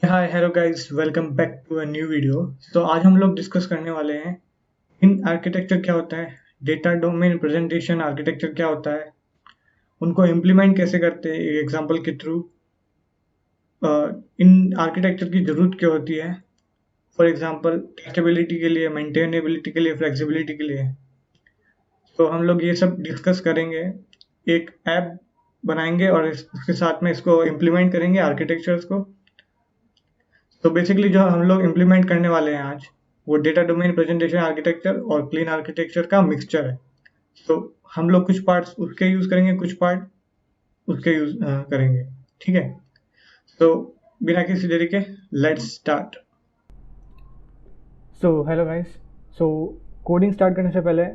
Hi hello guys, welcome back to a new video. तो आज हम लोग डिस्कस करने वाले हैं इन आर्किटेक्चर क्या होता है, डेटा डोमेन प्रेजेंटेशन आर्किटेक्चर क्या होता है, उनको इम्प्लीमेंट कैसे करते हैं एक एग्जांपल के थ्रू, इन आर्किटेक्चर की ज़रूरत क्या होती है, फॉर एग्जांपल टेस्टेबिलिटी के लिए, मेंटेनेबिलिटी के लिए, फ्लेक्सिबिलिटी के लिए। तो हम लोग ये सब डिस्कस करेंगे, एक ऐप बनाएंगे और इसके साथ में इसको इम्प्लीमेंट करेंगे आर्किटेक्चर्स को। तो बेसिकली जो हम लोग इम्प्लीमेंट करने वाले हैं आज, वो डेटा डोमेन प्रेजेंटेशन आर्किटेक्चर और क्लीन आर्किटेक्चर का मिक्सचर है। तो हम लोग कुछ पार्ट्स उसके यूज करेंगे, कुछ पार्ट उसके यूज करेंगे। ठीक है, तो बिना किसी देरी के let's start. So hello guys. So coding start करने से पहले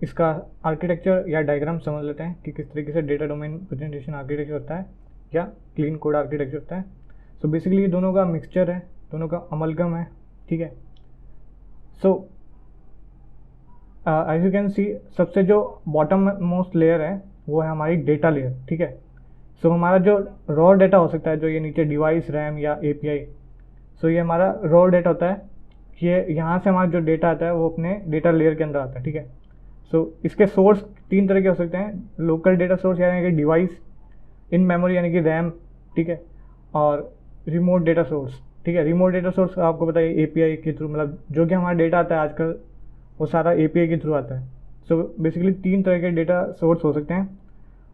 इसका आर्किटेक्चर या डायग्राम समझ लेते हैं कि किस तरीके से डेटा डोमेन प्रेजेंटेशन आर्किटेक्चर होता है या क्लीन कोड आर्किटेक्चर होता है। सो बेसिकली ये दोनों का मिक्सचर है, दोनों का अमलगम है। ठीक है। So as you can see, सबसे जो बॉटम मोस्ट लेयर है वो है हमारी डेटा लेयर। ठीक है। सो हमारा जो रॉ डेटा हो सकता है, जो ये नीचे डिवाइस, रैम या एपीआई, सो ये हमारा रॉ डेटा होता है। ये यहाँ से हमारा जो डेटा आता है वो अपने डेटा लेयर के अंदर आता है। ठीक है। सो इसके सोर्स तीन तरह के हो सकते हैं: लोकल डेटा सोर्स यानी कि डिवाइस, इन मेमोरी यानी कि रैम, ठीक है, और रिमोट डेटा सोर्स। ठीक है। रिमोट डेटा सोर्स आपको पता है एपीआई के थ्रू, मतलब जो कि हमारा डेटा आता है आजकल वो सारा एपीआई के थ्रू आता है। सो बेसिकली तीन तरह के डेटा सोर्स हो सकते हैं।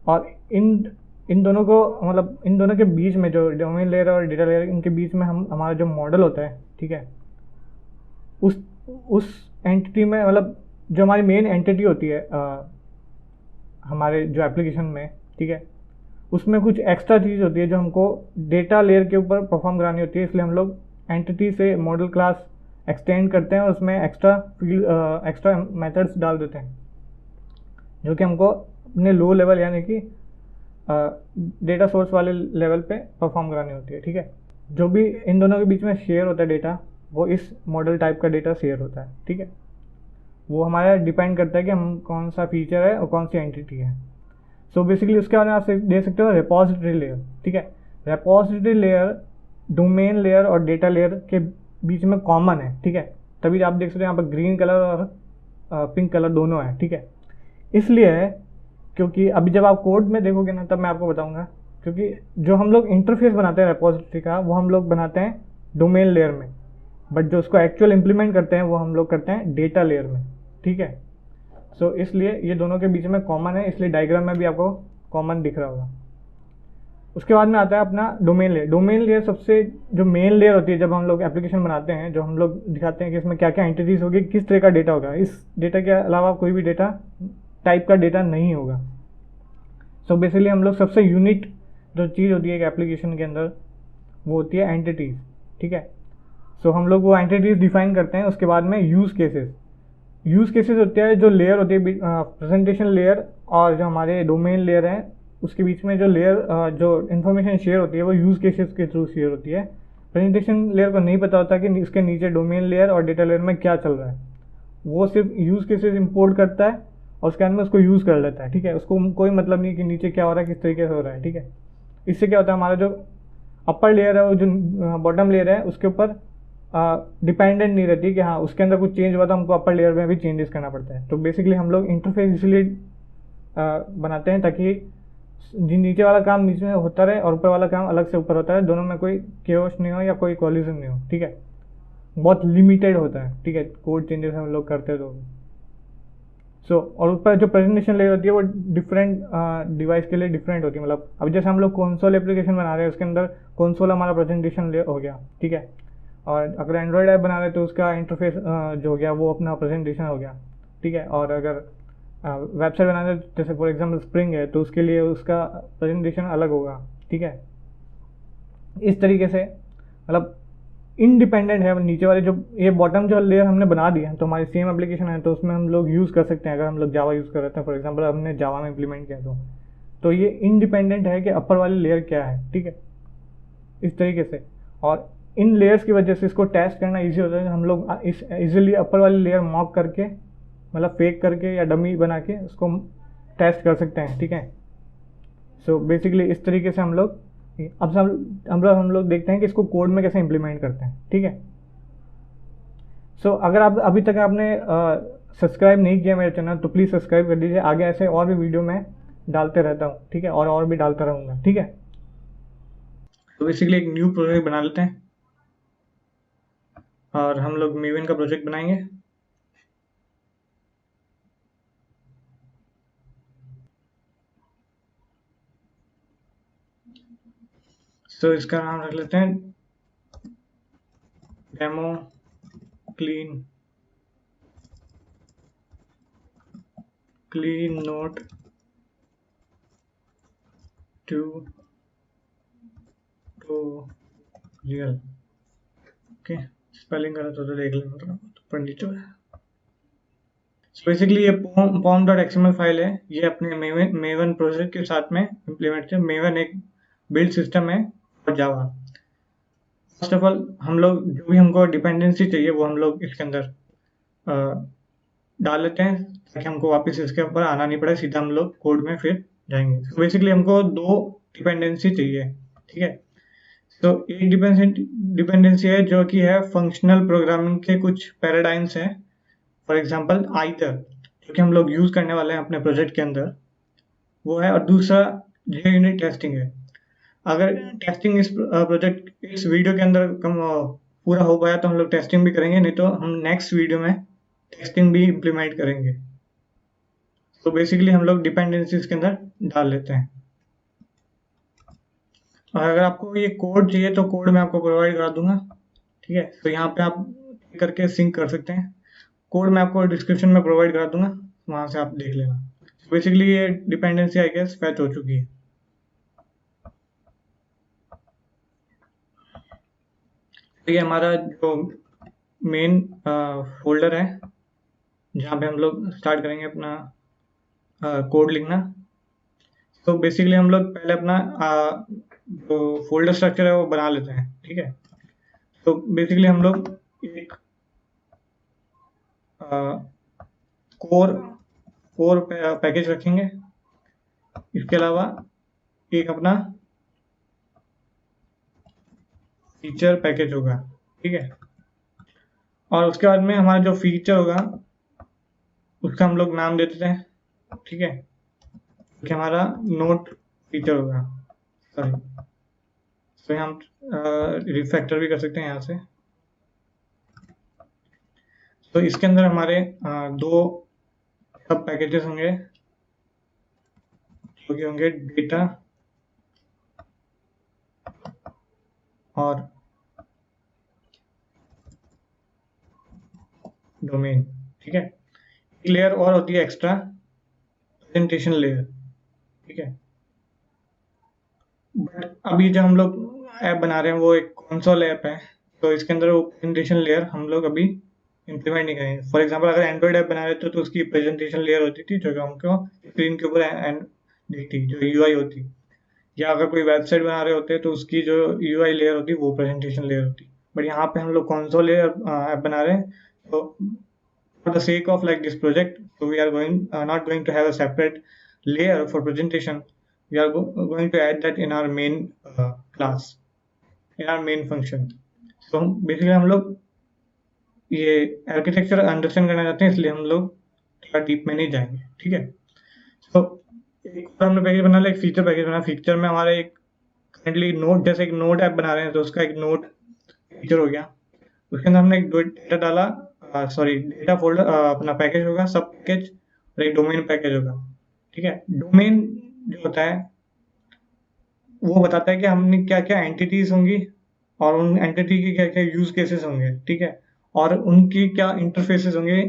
और इन इन दोनों को, मतलब इन दोनों के बीच में जो डोमेन लेयर और डेटा लेयर, इनके बीच में हमारा जो मॉडल होता है, ठीक है, उस एंटिटी में, मतलब जो हमारी मेन एंटिटी होती है हमारे जो एप्लीकेशन में, ठीक है, उसमें कुछ एक्स्ट्रा चीज़ होती है जो हमको डेटा लेयर के ऊपर परफॉर्म करानी होती है। इसलिए हम लोग एंटिटी से मॉडल क्लास एक्सटेंड करते हैं और उसमें एक्स्ट्रा फील्ड, एक्स्ट्रा मेथड्स डाल देते हैं जो कि हमको अपने लो लेवल यानी कि डेटा सोर्स वाले लेवल पे परफॉर्म करानी होती है। ठीक है। जो भी इन दोनों के बीच में शेयर होता है डेटा, वो इस मॉडल टाइप का डेटा शेयर होता है। ठीक है। वो हमारा डिपेंड करता है कि हम कौन सा फीचर है और कौन सी एंटिटी है। सो बेसिकली उसके बाद में आप देख सकते हो रेपॉजिटरी लेयर। ठीक है। रेपॉजिटरी लेयर डोमेन लेयर और डेटा लेयर के बीच में कॉमन है। ठीक है। तभी आप देख सकते हो यहाँ पर ग्रीन कलर और पिंक कलर दोनों है। ठीक है। इसलिए है क्योंकि अभी जब आप कोड में देखोगे ना, तब मैं आपको बताऊंगा, क्योंकि जो हम लोग इंटरफेस बनाते हैं रेपॉजिटरी का, वो हम लोग बनाते हैं डोमेन लेयर में, बट जो उसको एक्चुअल इम्प्लीमेंट करते हैं वो हम लोग करते हैं डेटा लेयर में। ठीक है। सो इसलिए ये दोनों के बीच में कॉमन है, इसलिए डायग्राम में भी आपको कॉमन दिख रहा होगा। उसके बाद में आता है अपना डोमेन लेयर। डोमेन लेयर सबसे जो मेन लेयर होती है जब हम लोग एप्लीकेशन बनाते हैं, जो हम लोग दिखाते हैं कि इसमें क्या क्या एंटिटीज होगी, किस तरह का डेटा होगा। इस डेटा के अलावा कोई भी डेटा टाइप का डेटा नहीं होगा। सो बेसिकली हम लोग सबसे यूनिक जो चीज़ होती है एक एप्लीकेशन के अंदर, वो होती है एंटिटीज़। ठीक है। सो हम लोग वो एंटिटीज़ डिफाइन करते हैं। उसके बाद में यूज़ केसेस होते हैं, जो लेयर होती है प्रेजेंटेशन लेयर और जो हमारे डोमेन लेयर है, उसके बीच में जो लेयर, जो इन्फॉर्मेशन शेयर होती है वो यूज़ केसेस के थ्रू शेयर होती है। प्रेजेंटेशन लेयर को नहीं पता होता कि इसके नीचे डोमेन लेयर और डेटा लेयर में क्या चल रहा है। वो सिर्फ यूज़ केसेस इंपोर्ट करता है और उसके अंदर में उसको यूज़ कर लेता है। ठीक है। उसको कोई मतलब नहीं कि नीचे क्या हो रहा है, किस तरीके से हो रहा है। ठीक है। इससे क्या होता है, हमारा जो अपर लेयर है, वो जो बॉटम लेयर है, उसके ऊपर डिपेंडेंट नहीं रहती कि हाँ उसके अंदर कुछ चेंज हुआ तो हमको अपर लेयर में भी चेंजेस करना पड़ता है। तो बेसिकली हम लोग इंटरफेस इसलिए बनाते हैं ताकि नीचे वाला काम नीचे में होता रहे और ऊपर वाला काम अलग से ऊपर होता है, दोनों में कोई केओस नहीं हो या कोई कॉलिजन नहीं हो। ठीक है। बहुत लिमिटेड होता है। ठीक है। कोड चेंजेस हम लोग करते हैं तो और ऊपर जो प्रेजेंटेशन लेयर होती है वो डिफरेंट डिवाइस के लिए डिफरेंट होती है। मतलब अब जैसे हम लोग कंसोल एप्लीकेशन बना रहे हैं, उसके अंदर कंसोल हमारा प्रेजेंटेशन लेयर हो गया। ठीक है। और अगर एंड्रॉयड ऐप बना रहे हैं तो उसका इंटरफेस जो हो गया वो अपना प्रेजेंटेशन हो गया। ठीक है। और अगर वेबसाइट बना रहे हैं, जैसे फॉर एग्जांपल स्प्रिंग है, तो उसके लिए उसका प्रेजेंटेशन अलग होगा। ठीक है। इस तरीके से मतलब इंडिपेंडेंट है नीचे वाले, जो ये बॉटम जो लेयर हमने बना दी है तो हमारी सेम एप्लीकेशन है तो उसमें हम लोग यूज़ कर सकते हैं। अगर हम लोग जावा यूज़ कर रहे हैं, फॉर एग्जांपल हमने जावा में इम्प्लीमेंट किया तो ये इंडिपेंडेंट है कि अपर वाली लेयर क्या है। ठीक है। इस तरीके से, और इन लेयर्स की वजह से इसको टेस्ट करना ईजी होता है। हम लोग इस ईजिली अपर वाली लेयर मॉक करके, मतलब फेक करके या डमी बना के उसको टेस्ट कर सकते हैं। ठीक है। सो बेसिकली इस तरीके से हम लोग अब हम लोग देखते हैं कि इसको कोड में कैसे इम्प्लीमेंट करते हैं, ठीक है। सो अगर आप अभी तक आपने सब्सक्राइब नहीं किया मेरे चैनल, तो प्लीज़ सब्सक्राइब कर दीजिए। आगे ऐसे और भी वीडियो मैं डालते रहता हूँ, ठीक है, और भी डालता रहूँगा, ठीक है। तो बेसिकली एक न्यू प्रोजेक्ट बना लेते हैं और हम लोग मेवन का प्रोजेक्ट बनाएंगे। तो इसका नाम रख लेते हैं demo clean note tutorial. Okay, spelling करा तो देख लेना, तो ऊपर नीचे है। बेसिकली ये pom.xml फाइल है, ये अपने मेवन प्रोजेक्ट के साथ में इम्प्लीमेंट है। मेवन एक बिल्ड सिस्टम है और जावा। फर्स्ट ऑफ ऑल हम लोग जो भी हमको डिपेंडेंसी चाहिए वो हम लोग इसके अंदर डाल लेते हैं, ताकि हमको वापस इसके ऊपर आना नहीं पड़े, सीधा हम लोग कोड में फिर जाएंगे। तो बेसिकली हमको 2 डिपेंडेंसी चाहिए, ठीक है। तो एक डिपेंडेंसी है जो कि है फंक्शनल प्रोग्रामिंग के कुछ पैराडाइम्स हैं। फॉर एग्जांपल आइथर, जो कि हम लोग यूज करने वाले हैं अपने प्रोजेक्ट के अंदर, वो है। और दूसरा यूनिट टेस्टिंग है। अगर टेस्टिंग इस प्रोजेक्ट इस वीडियो के अंदर पूरा हो पाया तो हम लोग टेस्टिंग भी करेंगे, नहीं तो हम नेक्स्ट वीडियो में टेस्टिंग भी इम्प्लीमेंट करेंगे। तो बेसिकली हम लोग डिपेंडेंसीज के अंदर डाल लेते हैं। और अगर आपको ये कोड चाहिए तो कोड मैं आपको प्रोवाइड करा दूंगा, ठीक है। तो यहाँ पे आप करके सिंक कर सकते हैं। कोड मैं आपको डिस्क्रिप्शन में प्रोवाइड करा दूंगा, वहां से आप देख लेना। बेसिकली ये डिपेंडेंसी आई गेस फैच हो चुकी है। तो ये हमारा जो मेन फोल्डर है, जहाँ पे हम लोग स्टार्ट करेंगे अपना कोड लिखना। तो बेसिकली हम लोग पहले अपना जो फोल्डर स्ट्रक्चर है वो बना लेते हैं, ठीक है। तो बेसिकली हम लोग एक कोर पैकेज रखेंगे। इसके अलावा एक अपना फीचर पैकेज होगा, ठीक है। और उसके बाद में हमारा जो फीचर होगा उसका हम लोग नाम दे देते हैं, ठीक है, कि हमारा नोट फीचर होगा। सॉरी, तो हम रिफैक्टर भी कर सकते हैं यहाँ से। तो इसके अंदर हमारे 2 सब पैकेजेस होंगे, जो कि होंगे डेटा और डोमेन, ठीक है। एक लेयर और होती है एक्स्ट्रा, प्रेजेंटेशन लेयर, ठीक है। बट अभी जो हम लोग ऐप बना रहे हैं वो एक कंसोल ऐप है, तो इसके अंदर वो प्रेजेंटेशन लेयर हम लोग अभी इम्प्लीमेंट नहीं करेंगे। फॉर एग्जांपल अगर एंड्रॉइड ऐप बना रहे थे तो उसकी प्रेजेंटेशन लेयर होती थी, जो कि हमको स्क्रीन के ऊपर दिखती, जो यूआई होती। या अगर कोई वेबसाइट बना रहे होते तो उसकी जो यूआई लेयर होती वो प्रेजेंटेशन लेयर होती। बट यहाँ पे हम लोग कंसोल लेयर ऐप बना रहे हैं, तो for the sake of like this project, so we are not going to have a separate layer for presentation. We are going to add that in our main class, in our main function. So basically हम लोग ये architecture understand करना चाहते हैं, इसलिए हम लोग थोड़ा डीप में नहीं जाएंगे, ठीक है। तो एक और हमने पैकेज बना लिया, एक फीचर पैकेज बना। फीचर में हमारे एक करंटली नोट, जैसे एक नोट ऐप बना रहे हैं तो उसका एक नोट फीचर हो गया। उसके अंदर हमने एक डेटा डाला, सॉरी डेटा फोल्डर अपना पैकेज होगा, सब पैकेज, और एक डोमेन पैकेज होगा, ठीक है। डोमेन जो होता है वो बताता है कि हमने क्या क्या एंटिटीज होंगी और उन एंटिटी के क्या क्या यूज केसेस होंगे, ठीक है, और उनकी क्या इंटरफेसेस होंगे,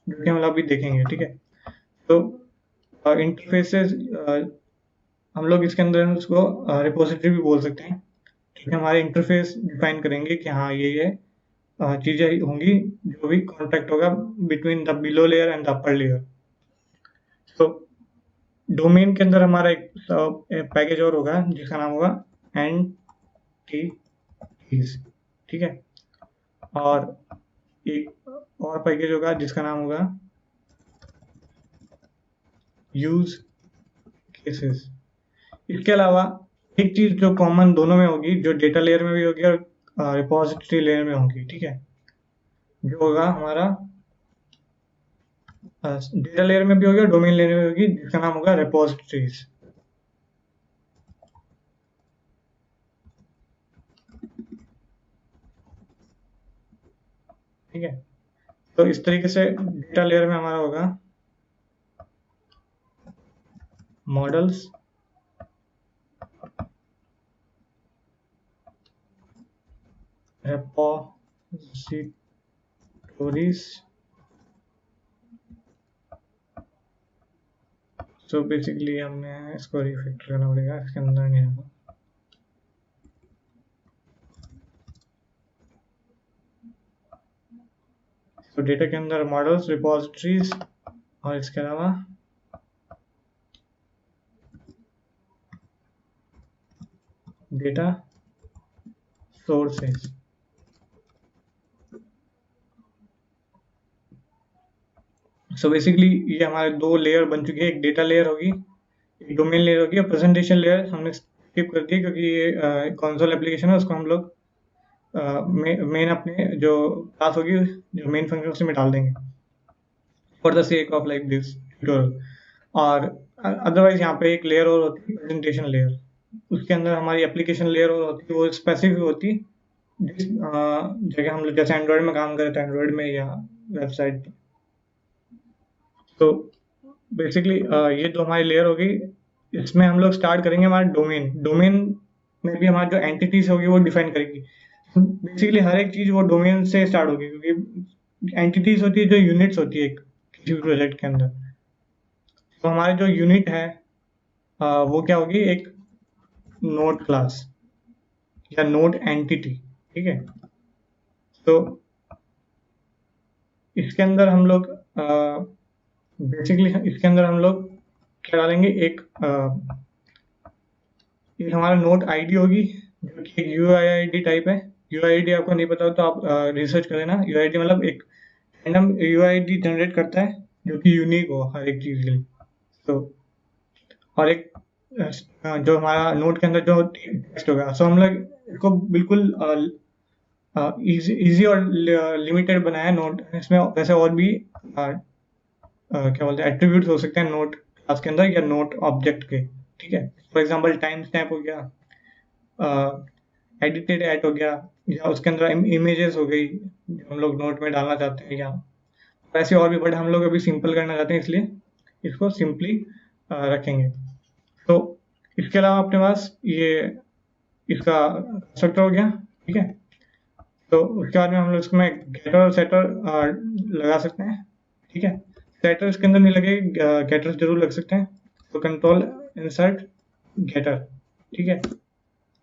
जो कि हम लोग अभी देखेंगे, ठीक है। तो इंटरफेसेस हम लोग इसके अंदर उसको रिपोजिटरी भी बोल सकते हैं, ठीक है। हमारे इंटरफेस डिफाइन करेंगे कि हाँ ये चीजें होंगी, जो भी कॉन्टैक्ट होगा between the below layer and the upper layer. तो डोमेन के अंदर हमारा एक पैकेज और होगा जिसका नाम होगा एंटिटीज, ठीक है। और एक और पैकेज होगा जिसका नाम होगा यूज केसेस। इसके अलावा एक चीज जो कॉमन दोनों में होगी, जो डेटा लेयर में भी होगी और रिपोजिटरी लेयर में होगी, ठीक है, जो होगा हमारा डेटा लेयर में भी होगी और डोमेन लेयर में होगी, जिसका नाम होगा रिपोजिटरीज। ठीक है, तो इस तरीके से डेटा लेयर में हमारा होगा मॉडल्स, repositories, तो बेसिकली हमने इसको रिफैक्टर करना पड़ेगा, इसके अंदर नहीं होगा। तो डेटा के अंदर मॉडल्स, रिपोजिटरीज और इसके अलावा डेटा सोर्सेज। सो बेसिकली ये हमारे दो लेयर बन चुके हैं, एक डेटा लेयर होगी, एक डोमेन लेयर होगी, और प्रेजेंटेशन लेयर हमने स्किप कर दी क्योंकि ये कंसोल एप्लीकेशन है, उसको हम लोग मेन अपने जो क्लास होगी, जो मेन फंक्शन उसमें डाल देंगे for the sake of like this tutorial. और अदरवाइज यहाँ पे एक लेयर और होती है, प्रेजेंटेशन लेयर, उसके अंदर हमारी एप्लीकेशन लेयर और होती है, वो स्पेसिफिक होती है जिस जगह हम लोग जैसे एंड्रॉयड में काम करें तो एंड्रॉयड में या वेबसाइट पे। तो बेसिकली ये जो हमारी लेयर होगी, इसमें हम लोग स्टार्ट करेंगे हमारा डोमेन। डोमेन में भी हमारी जो एंटिटीज होगी वो डिफाइन करेगी। बेसिकली हर एक चीज वो डोमेन से स्टार्ट होगी, क्योंकि एंटिटीज होती है जो यूनिट्स होती है किसी भी प्रोजेक्ट के अंदर। तो हमारे जो यूनिट है वो क्या होगी, एक नोड क्लास या नोड एंटिटी। ठीक है, तो इसके अंदर हम लोग बेसिकली इसके अंदर हम लोग क्या डालेंगे, एक हमारा नोड आईडी होगी जो कि एक यूआईडी टाइप है। यूआईडी आपको नहीं पता हो तो आप रिसर्च करें ना। यूआईडी मतलब एक रैंडम यूआईडी जनरेट करता है जो कि यूनिक हो हर एक चीज के लिए। तो और एक जो हमारा नोड के अंदर जो टेक्स्ट होगा, सो हम लोग इसको बिल्कुल इजी और लिमिटेड बनाया नोड। इसमें वैसे और भी क्या बोलते हैं एट्रीब्यूट्स हो सकते हैं नोड क्लास के अंदर या नोड ऑब्जेक्ट के। ठीक है, फॉर एग्जांपल टाइम स्टैम्प हो गया, एडिटेड एट हो गया, या उसके अंदर इमेजेस हो गई जो हम लोग नोट में डालना चाहते हैं, या वैसे और भी, बट हम लोग अभी सिंपल करना चाहते हैं इसलिए इसको सिंपली रखेंगे। तो इसके अलावा अपने पास ये इसका कंस्ट्रक्टर हो गया। ठीक है, तो उसके बाद में हम लोग इसमें गेटर और सेटर लगा सकते हैं। ठीक है, सेटर इसके अंदर नहीं लगे, गेटर जरूर लग सकते हैं। तो कंट्रोल इंसर्ट गेटर। ठीक है,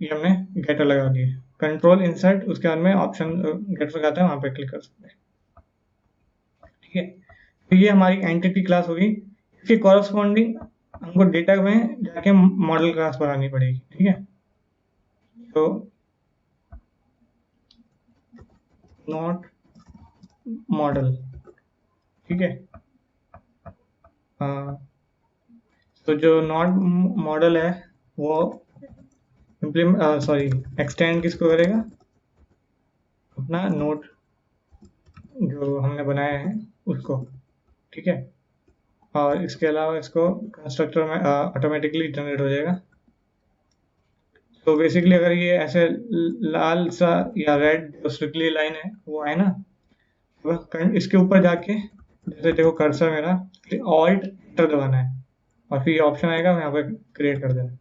ये हमने गेटर लगा दिए। कंट्रोल इंसर्ट, उसके बाद में ऑप्शन गेटर लगाता है, वहां पे क्लिक कर सकते हैं। ठीक है, तो ये हमारी एंटिटी क्लास होगी। इसके कॉरस्पॉन्डिंग हमको डेटा में जाके मॉडल क्लास बनानी पड़ेगी। ठीक है, तो नॉट मॉडल। ठीक है, तो जो नॉट मॉडल है वो एक्सटेंड किसको करेगा, अपना नोड जो हमने बनाया है उसको। ठीक है, और इसके अलावा इसको कंस्ट्रक्टर में ऑटोमेटिकली जनरेट हो जाएगा। तो बेसिकली अगर ये ऐसे लाल सा या रेड जो स्ट्रिक्टली लाइन है वो आए ना, तो इसके ऊपर जाके जैसे देखो कर्सर मेरा, ऑल्ट एंटर दबाना है और फिर ये ऑप्शन आएगा, यहाँ पे क्रिएट कर देना।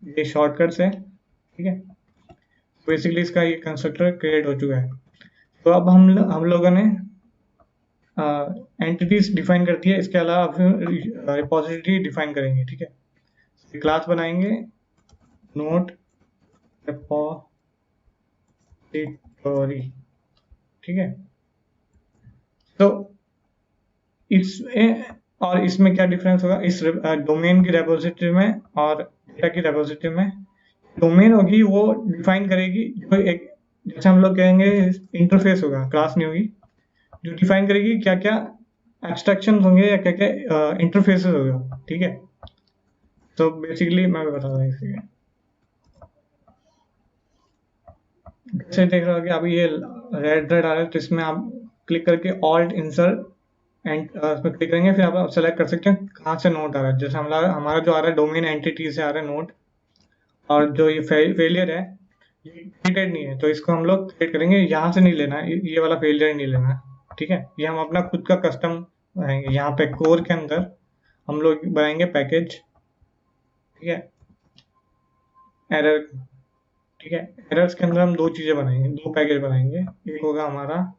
ये शॉर्टकट है। ठीक है, बेसिकली इसका ये कंस्ट्रक्टर क्रिएट हो चुका है। तो अब हम लोगों ने एंटिटीज डिफाइन करती है, इसके अलावा फिर रिपोजिटरी डिफाइन करेंगे। ठीक है, क्लास बनाएंगे नोट रिपोजिटरी। ठीक है, तो इसमें और इसमें क्या डिफरेंस होगा, इस डोमेन की रेपोजिटरी में और डेटा की रेपोजिटरी में। डोमेन होगी वो डिफाइन करेगी जो एक, जैसे हम लोग कहेंगे इंटरफेस होगा, क्लास नहीं होगी, जो डिफाइन करेगी क्या क्या एब्स्ट्रैक्शन होंगे या क्या क्या इंटरफेसेस होगा। ठीक है, तो बेसिकली मैं बता रहा हूँ इसे। जैसे देख रहे हो कि अभी ये रेड रेड आ रहा है, तो इसमें आप क्लिक करके ऑल्ट इंसर्ट एंड उस पर क्लिक करेंगे, फिर आप सेलेक्ट कर सकते हैं कहाँ से नोट आ रहा है। जैसे हमारा हमारा जो आ रहा है डोमेन एंटिटी से आ रहा है नोट, और जो ये फेलियर है ये क्रिएटेड नहीं है, तो इसको हम लोग क्रिएट करेंगे। यहाँ से नहीं लेना है, ये वाला फेलियर नहीं लेना है, ठीक है। ये हम अपना खुद का कस्टम बनाएंगे। यहाँ पे कोर के अंदर हम लोग बनाएंगे पैकेज, ठीक है, एरर, ठीक है। एरर्स के अंदर हम दो चीज़ें बनाएंगे, दो पैकेज बनाएंगे। एक होगा हमारा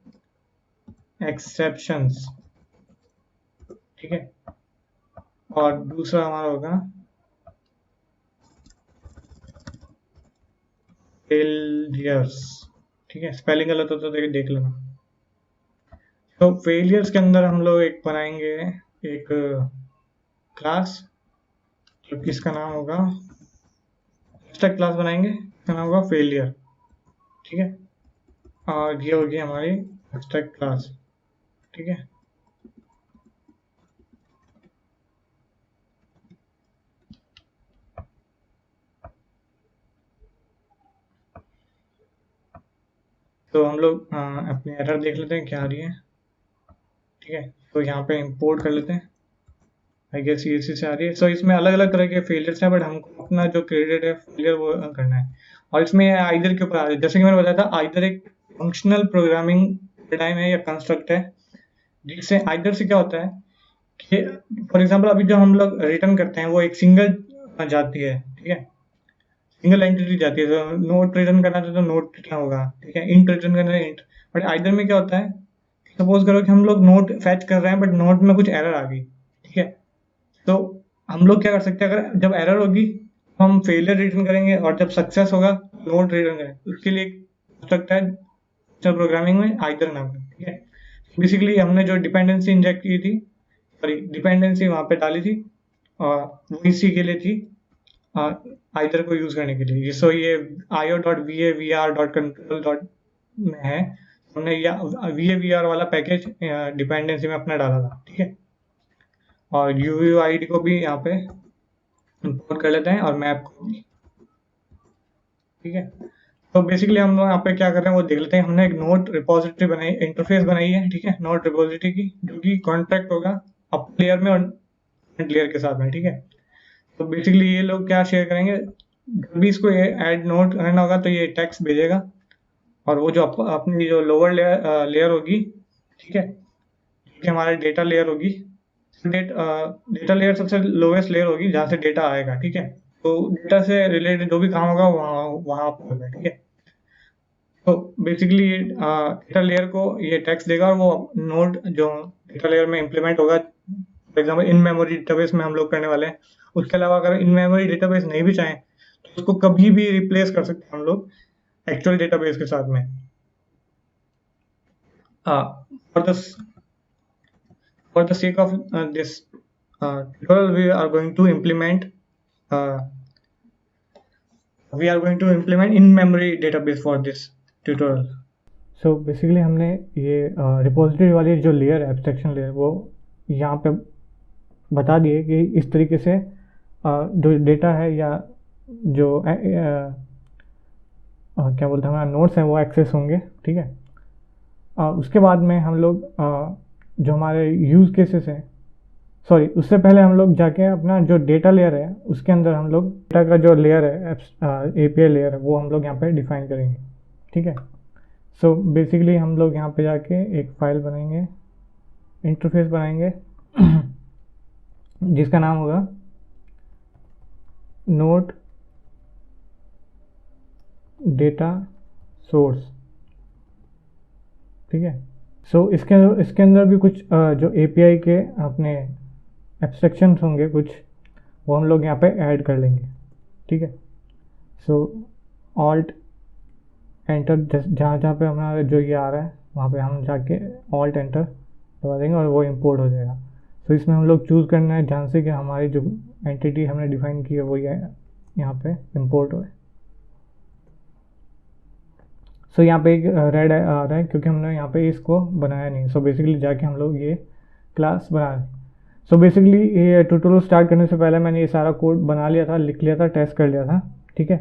एक्सेप्शंस, ठीक है, और दूसरा हमारा होगा फेलियर्स, ठीक है। स्पेलिंग गलत हो तो देख लेना। तो फेलियर्स के अंदर हम लोग एक बनाएंगे, एक क्लास, जबकि इसका नाम होगा एब्स्ट्रैक्ट क्लास बनाएंगे, इसका नाम होगा फेलियर, ठीक है। और ये होगी हमारी एब्स्ट्रैक्ट क्लास, ठीक है। तो हम लोग अपनी एरर देख लेते हैं क्या आ रही है, ठीक है। तो यहाँ पे इंपोर्ट कर लेते हैं, आई गेस ये इसी से आ रही है। सो इसमें अलग अलग तरह के फेलियर्स हैं, बट हमको अपना जो क्रेडिट है फेलियर वो करना है। और इसमें आइदर के ऊपर आ रहा है, जैसे कि मैंने बताया था, आइदर एक फंक्शनल प्रोग्रामिंग पैराडाइम है या कंस्ट्रक्ट है, जिससे आइदर से क्या होता है कि फॉर एग्जांपल अभी जो हम लोग रिटर्न करते हैं वो एक सिंगल जाती है, ठीक है, सिंगल एंटिटी जाती है। तो नोट रिटर्न करना था तो नोट रिटर्न होगा, ठीक है, इंट रिटर्न करना है इंट। बट आइदर में क्या होता है, सपोज करो कि हम लोग नोट फैच कर रहे हैं बट नोट में कुछ एरर आ गई, ठीक है। तो हम लोग क्या कर सकते हैं, अगर जब एरर होगी तो हम फेलियर रिटर्न करेंगे, और जब सक्सेस होगा नोट रिटर्न करेंगे। उसके लिए कंस्ट्रक्ट है प्रोग्रामिंग में आइदर नाम का, ठीक है। बेसिकली हमने जो डिपेंडेंसी इंजेक्ट की थी, सॉरी डिपेंडेंसी वहाँ पे डाली थी, और वो इसी के लिए थी, आइदर को यूज करने के लिए। सो ये io.var.var.control में है, हमने var वाला पैकेज डिपेंडेंसी में अपना डाला था, ठीक है। और UUID को भी यहाँ पे इंपोर्ट कर लेते हैं, और मैप को भी, ठीक है। तो बेसिकली हम लोग यहाँ पे क्या कर रहे हैं वो देख लेते हैं। हमने एक नोट रिपोजिटरी बनाई, इंटरफेस बनाई है, ठीक है, नोट रिपोजिटरी की, जो कि कॉन्ट्रैक्ट होगा अपर लेयर में और फ्रंट लेयर के साथ में, ठीक है। तो बेसिकली ये लोग क्या शेयर करेंगे, जब भी इसको ऐड नोट करना होगा तो ये टेक्स्ट भेजेगा, और वो जो अपनी जो लोअर लेयर होगी, ठीक है, कि हमारा डेटा लेयर होगी, डेटा लेयर सबसे लोएस्ट लेयर होगी जहाँ से डेटा आएगा, ठीक है। तो डेटा से रिलेटेड जो भी काम होगा वहाँ वहाँ पर होगा, ठीक है। तो बेसिकली डेटा लेयर को ये टेक्स्ट देगा, और वो नोड जो डेटा लेयर में इम्प्लीमेंट होगा, for example in memory database में हम लोग करने वाले हैं। उसके अलावा अगर इन मेमोरी डेटाबेस नहीं भी चाहें तो उसको कभी भी रिप्लेस कर सकते हैं हम लोग एक्चुअल डेटाबेस के साथ में। For the for the sake of this tutorial we are going to implement in memory database for this tutorial. So basically हमने ये रिपोजिटरी वाली जो लेयर है, एब्स्ट्रैक्शन लेयर, वो यहाँ पे बता दिए कि इस तरीके से जो डेटा है या जो क्या बोलते हैं हमारा नोट्स हैं वो एक्सेस होंगे, ठीक है। उसके बाद में हम लोग जो हमारे यूज़ केसेस हैं, सॉरी उससे पहले हम लोग जाके अपना जो डेटा लेयर है उसके अंदर हम लोग डेटा का जो लेयर है API लेयर है वो हम लोग यहाँ पे डिफाइन करेंगे, ठीक है। सो बेसिकली हम लोग यहाँ पे जाके एक फाइल बनाएंगे, इंटरफेस बनाएंगे जिसका नाम होगा नोट डेटा सोर्स, ठीक है। सो इसके अंदर भी कुछ जो API के अपने एब्स्ट्रैक्शंस होंगे कुछ, वो हम लोग यहाँ पे ऐड कर लेंगे, ठीक है। सो ऑल्ट एंटर, जहाँ जहाँ पे हमारा जो ये आ रहा है वहाँ पे हम जाके ऑल्ट एंटर दबा देंगे और वो इंपोर्ट हो जाएगा। सो इसमें हम लोग चूज़ करना है ध्यान से कि हमारी जो एंटिटी हमने डिफाइन की है वो यहाँ पे इंपोर्ट हो। सो यहाँ पे एक रेड आ रहा है क्योंकि हमने यहाँ पे इसको बनाया नहीं। सो बेसिकली जाके हम लोग ये क्लास बना रहे हैं। सो बेसिकली ये ट्यूटोरियल स्टार्ट करने से पहले मैंने ये सारा कोड बना लिया था, लिख लिया था, टेस्ट कर लिया था, ठीक है।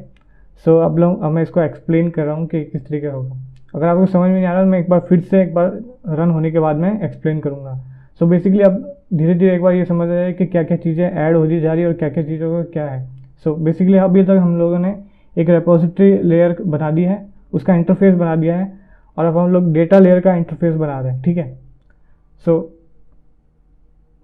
अब लोग मैं इसको एक्सप्लेन कर रहा हूँ कि किस तरीके होगा। अगर आपको समझ में नहीं आ रहा, मैं एक बार फिर से एक बार रन होने के बाद मैं एक्सप्लेन करूँगा। बेसिकली अब धीरे धीरे एक बार ये समझ आ जाए कि क्या क्या चीज़ें ऐड होती जा रही है और क्या क्या चीज़ों का क्या है। बेसिकली अभी तक हम लोगों ने एक रेपोजिटरी लेयर बना दी है, उसका इंटरफेस बना दिया है, और अब हम लोग डेटा लेयर का इंटरफेस बना रहे हैं, ठीक है।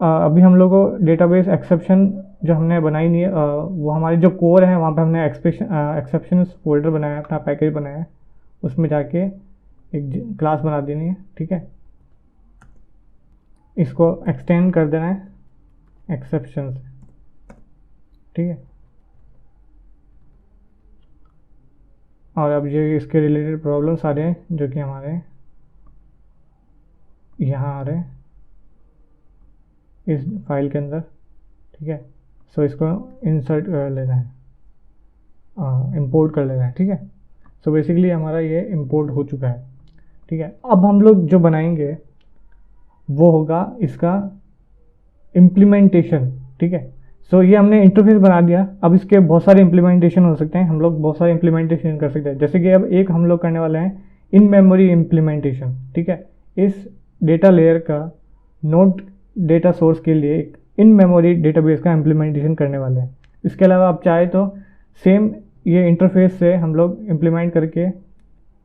अभी हम लोग को डेटाबेस एक्सेप्शन जो हमने बनाई नहीं है, वो हमारी जो कोर है वहाँ पे हमने एक्सेप्शन फोल्डर बनाया है, अपना पैकेज बनाया है, उसमें जाके एक क्लास बना देनी है, ठीक है। इसको एक्सटेंड कर देना है एक्सेप्शन से, ठीक है। और अब ये इसके रिलेटेड प्रॉब्लम्स आ रहे हैं जो कि हमारे यहाँ आ रहे हैं इस फाइल के अंदर, ठीक है। इसको इंसर्ट कर लेना है, इंपोर्ट कर लेना है, ठीक है। बेसिकली हमारा ये इंपोर्ट हो चुका है, ठीक है। अब हम लोग जो बनाएंगे वो होगा इसका इम्प्लीमेंटेशन, ठीक है। ये हमने इंटरफेस बना दिया। अब इसके बहुत सारे इम्प्लीमेंटेशन हो सकते हैं, हम लोग बहुत सारे इम्प्लीमेंटेशन कर सकते हैं। जैसे कि अब एक हम लोग करने वाले हैं इन मेमोरी इम्प्लीमेंटेशन, ठीक है। इस डेटा लेयर का नोट डेटा सोर्स के लिए एक इन मेमोरी डेटाबेस का इम्प्लीमेंटेशन करने वाले हैं। इसके अलावा आप चाहे तो सेम ये इंटरफेस से हम लोग इम्प्लीमेंट करके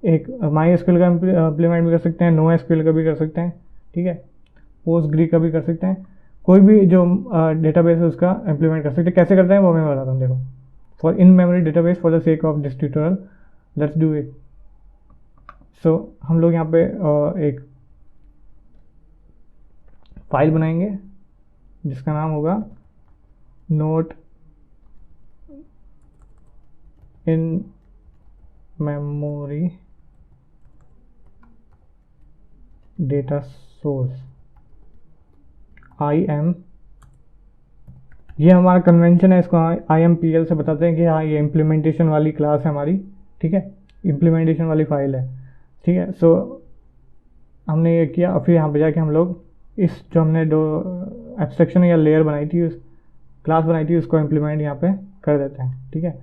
एक माई एसक्यूएल का इम्प्लीमेंट भी कर सकते हैं, नो एसक्यूएल का भी कर सकते हैं, ठीक है, पोस्टग्री का भी कर सकते हैं। कोई भी जो डेटाबेस है उसका इम्प्लीमेंट कर सकते हैं। कैसे करते हैं वो मैं बताता हूँ। देखो, for in memory database for the sake of this tutorial let's do it. हम लोग यहाँ पे एक फाइल बनाएंगे जिसका नाम होगा note in memory data source IM। ये हमारा कन्वेंशन है, इसको IMPL से बताते हैं कि हाँ ये इम्प्लीमेंटेशन वाली क्लास है हमारी, ठीक है, इम्प्लीमेंटेशन वाली फाइल है, ठीक है। हमने ये किया। फिर यहाँ पे जाके हम लोग इस जो हमने दो एब्स्ट्रैक्शन या लेयर बनाई थी, उस क्लास बनाई थी, उसको इम्प्लीमेंट यहाँ पे कर देते हैं, ठीक है।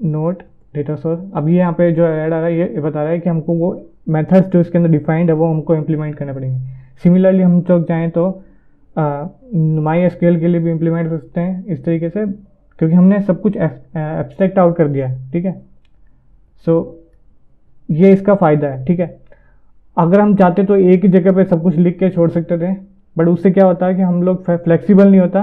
Note data source. अब ये यहाँ पे जो ऐड आ रहा है ये बता रहा है कि हमको वो मेथड्स जो इसके अंदर डिफाइंड है वो हमको इम्प्लीमेंट करने पड़ेंगे। सिमिलरली हम लोग चाहें तो माई एसक्यूएल के लिए भी इम्प्लीमेंट कर सकते हैं इस तरीके से, क्योंकि हमने सब कुछ एब्स्ट्रैक्ट आउट कर दिया है, ठीक है। ये इसका फ़ायदा है, ठीक है। अगर हम चाहते तो एक ही जगह पे सब कुछ लिख के छोड़ सकते थे, बट उससे क्या होता है कि हम लोग फ्लेक्सिबल नहीं होता।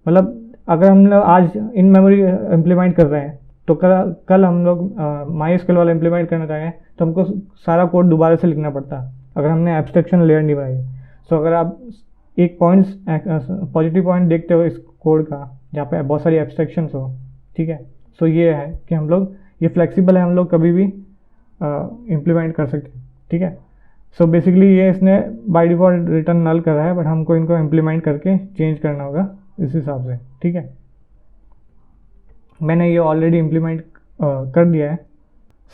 मतलब अगर हम लोग आज इन मेमोरी इम्प्लीमेंट कर रहे हैं तो कल हम लोग माई एसक्यूएल वाला इम्प्लीमेंट करना चाहें तो हमको सारा कोड दोबारा से लिखना पड़ता है अगर हमने एब्स्ट्रैक्शन लेयर नहीं बनाई। अगर आप एक पॉजिटिव पॉइंट देखते हो इस कोड का जहाँ पे बहुत सारी एब्स्ट्रैक्शंस हो, ठीक है। ये है कि हम लोग ये फ्लेक्सिबल है, हम लोग कभी भी इम्प्लीमेंट कर सकते हैं, ठीक है। बेसिकली ये इसने बाय डिफ़ॉल्ट रिटर्न नल करा है, बट हमको इनको इम्प्लीमेंट करके चेंज करना होगा इस हिसाब से, ठीक है। मैंने ये ऑलरेडी इम्प्लीमेंट कर दिया है।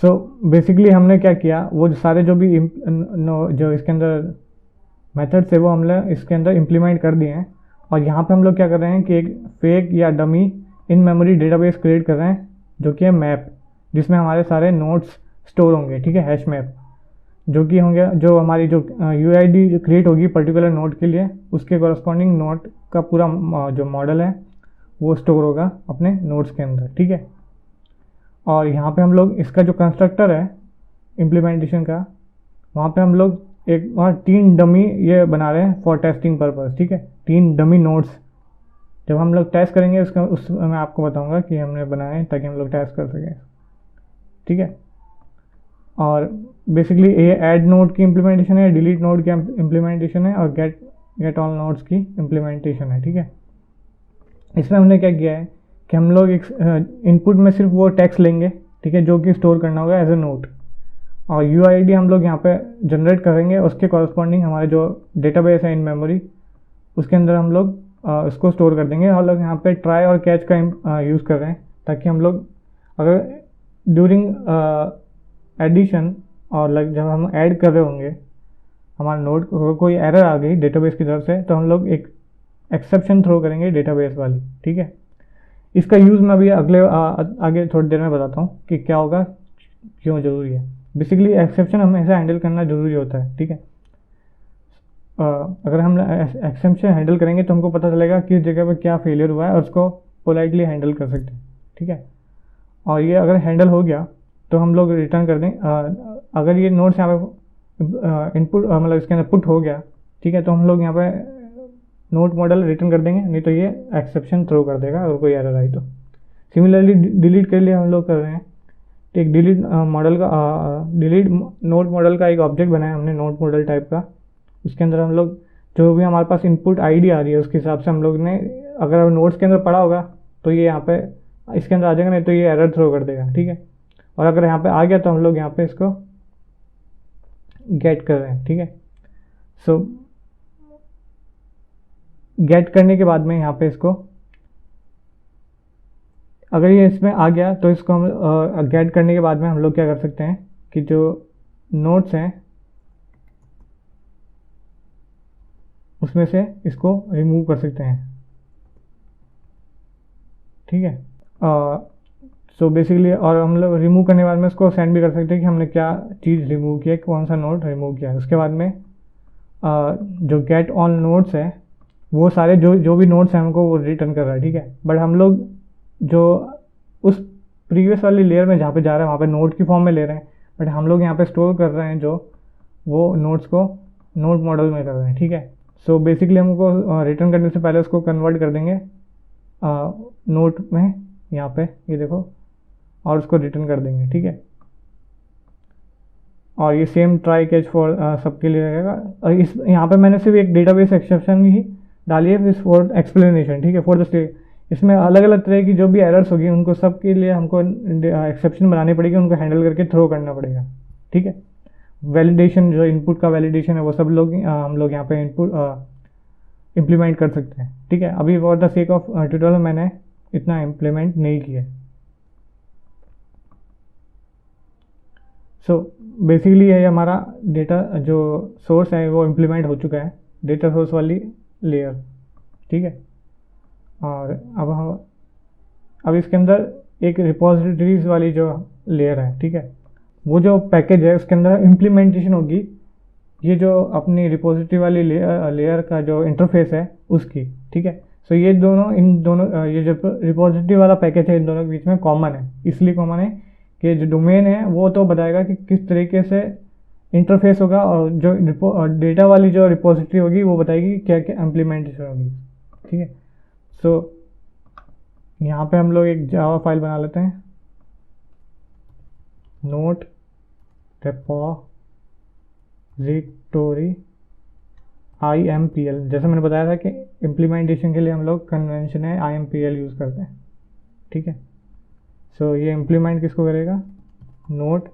बेसिकली हमने क्या किया, वो सारे जो भी जो इसके अंदर मेथड्स है वो हमने इसके अंदर इम्प्लीमेंट कर दिए हैं। और यहाँ पे हम लोग क्या कर रहे हैं कि एक फेक या dummy in memory database create कर रहे हैं जो कि है मैप, जिसमें हमारे सारे नोट्स स्टोर होंगे, ठीक है, हैश मैप जो कि होंगे, जो हमारी जो UID जो क्रिएट होगी पर्टिकुलर नोट के लिए, उसके कॉरस्पॉन्डिंग नोट का पूरा जो मॉडल है वो स्टोर होगा अपने नोट्स के अंदर, ठीक है। और यहाँ पे हम लोग इसका जो कंस्ट्रक्टर है इम्प्लीमेंटेशन का, वहाँ पे हम लोग एक वहाँ 3 डमी ये बना रहे हैं फॉर टेस्टिंग पर्पस, ठीक है। 3 डमी नोट्स जब हम लोग टेस्ट करेंगे उसका मैं आपको बताऊंगा कि हमने बनाए ताकि हम लोग टेस्ट कर सकें, ठीक है। और बेसिकली ये ऐड नोट की इम्प्लीमेंटेशन है, डिलीट नोट की इम्प्लीमेंटेशन है, और गेट ऑल नोट्स की इम्प्लीमेंटेशन है, ठीक है। इसमें हमने क्या किया है कि हम लोग एक इनपुट में सिर्फ वो टेक्स्ट लेंगे, ठीक है, जो कि स्टोर करना होगा एज ए नोट, और UID हम लोग यहाँ पे जनरेट करेंगे, उसके कॉरस्पॉन्डिंग हमारे जो डेटाबेस है इन मेमोरी उसके अंदर हम लोग उसको स्टोर कर देंगे। हम लोग यहाँ पे ट्राई और कैच का यूज़ कर रहे हैं ताकि हम लोग अगर ड्यूरिंग एडिशन और जब हम ऐड कर रहे होंगे हमारा नोट कोई एरर आ गई डेटाबेस की तरफ से तो हम लोग एक एक्सेप्शन थ्रो करेंगे डेटाबेस वाली, ठीक है। इसका यूज़ मैं अभी आगे थोड़ी देर में बताता हूँ कि क्या होगा, क्यों ज़रूरी है। बेसिकली एक्सेप्शन हमेशा हैंडल करना ज़रूरी होता है, ठीक है। अगर हम एक्सेप्शन हैंडल करेंगे तो हमको पता चलेगा किस जगह पे क्या फेलियर हुआ है और उसको पोलाइटली हैंडल कर सकते हैं, ठीक है। और ये अगर हैंडल हो गया तो हम लोग रिटर्न कर दें। अगर ये नोट्स यहाँ पे इनपुट मतलब इसके अंदर पुट हो गया, ठीक है, तो हम लोग यहाँ पे नोट मॉडल रिटर्न कर देंगे, नहीं तो ये एक्सेप्शन थ्रो कर देगा अगर कोई एरर आई तो। सिमिलरली डिलीट के लिए हम लोग कर रहे हैं, एक डिलीट मॉडल का डिलीट नोट मॉडल का एक ऑब्जेक्ट बनाया हमने नोट मॉडल टाइप का। उसके अंदर हम लोग जो भी हमारे पास इनपुट आईडी आ रही है उसके हिसाब से हम लोग ने, अगर नोट्स के अंदर पड़ा होगा तो ये यहाँ पे इसके अंदर आ जाएगा, नहीं तो ये एरर थ्रो कर देगा, ठीक है। और अगर यहाँ पे आ गया तो हम लोग यहाँ पे इसको गेट कर रहे हैं, ठीक है। सो गेट करने के बाद में यहाँ पे इसको, अगर ये इसमें आ गया तो इसको हम गेट करने के बाद में हम लोग क्या कर सकते हैं कि जो नोट्स हैं उसमें से इसको रिमूव कर सकते हैं, ठीक है। सो बेसिकली और हम लोग रिमूव करने के बाद में इसको सेंड भी कर सकते हैं कि हमने क्या चीज़ रिमूव किया, कौन सा नोट रिमूव किया है। उसके बाद में जो गेट ऑन नोट्स है वो सारे जो भी नोट्स हैं हमको वो रिटर्न कर रहा है, ठीक है। बट हम लोग जो उस प्रीवियस वाली लेयर में जहाँ पे जा रहे हैं वहाँ पे नोट की फॉर्म में ले रहे हैं, बट हम लोग यहाँ पे स्टोर कर रहे हैं जो वो नोट्स को नोट मॉडल में कर रहे हैं, ठीक है। सो बेसिकली हमको रिटर्न करने से पहले उसको कन्वर्ट कर देंगे नोट में, यहाँ पे ये देखो, और उसको रिटर्न कर देंगे, ठीक है। और ये सेम ट्राई कैच फॉर सबके लिए रहेगा। और इस यहाँ पे मैंने सिर्फ एक डेटाबेस एक्सेप्शन ही डाली है फॉर एक्सप्लेनेशन, ठीक है, फॉर द स्टेट। इसमें अलग अलग तरह की जो भी एरर्स होगी उनको सब के लिए हमको एक्सेप्शन बनानी पड़ेगी, उनको हैंडल करके थ्रो करना पड़ेगा, ठीक है। वैलिडेशन, जो इनपुट का वैलिडेशन है वो सब लोग हम लोग यहाँ पे इनपुट इम्प्लीमेंट कर सकते हैं, ठीक है। अभी for the sake of tutorial मैंने इतना इम्प्लीमेंट नहीं किया। सो बेसिकली ये हमारा डेटा जो सोर्स है वो इम्प्लीमेंट हो चुका है, डेटा सोर्स वाली लेयर, ठीक है। और अब इसके अंदर एक रिपोजिटरीज वाली जो लेयर है, ठीक है, वो जो पैकेज है उसके अंदर इम्प्लीमेंटेशन होगी ये जो अपनी रिपोजिटरी वाली लेयर का जो इंटरफेस है उसकी, ठीक है। सो ये दोनों ये जो रिपोजिटरी वाला पैकेज है इन दोनों के बीच में कॉमन है। इसलिए कॉमन है कि जो डोमेन है वो तो बताएगा कि किस तरीके से इंटरफेस होगा, और जो डेटा वाली जो रिपोजिटरी होगी वो बताएगी क्या क्या इम्प्लीमेंटेशन होगी, ठीक है। सो यहाँ पे हम लोग एक जावा फाइल बना लेते हैं, नोट रेपोजिटरी IMPL। जैसे मैंने बताया था कि इम्प्लीमेंटेशन के लिए हम लोग कन्वेंशन है IMPL यूज़ करते हैं, ठीक है। सो ये इम्प्लीमेंट किसको करेगा, नोट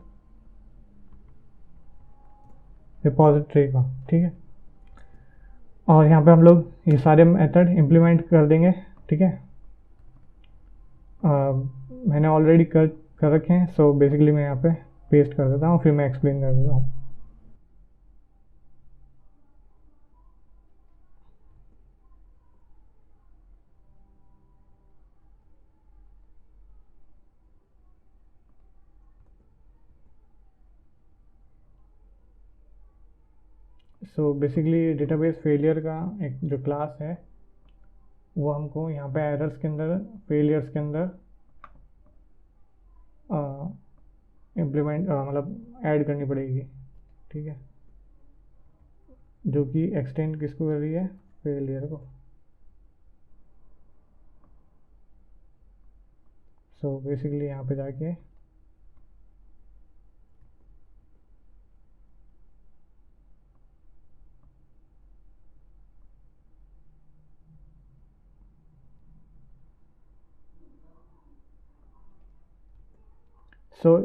रिपोजिटरी का, ठीक है। और यहाँ पे हम लोग ये सारे मेथड इम्प्लीमेंट कर देंगे, ठीक है। मैंने ऑलरेडी कर रखे हैं। सो बेसिकली मैं यहाँ पे पेस्ट कर देता हूँ, फिर मैं एक्सप्लेन कर देता हूँ। सो बेसिकली डेटाबेस फेलियर का एक जो क्लास है वो हमको यहाँ पे एरर्स के अंदर, फेलियर्स के अंदर इम्प्लीमेंट मतलब ऐड करनी पड़ेगी, ठीक है, जो कि एक्सटेंड किसको कर रही है, फेलियर को। सो बेसिकली यहाँ पे जाके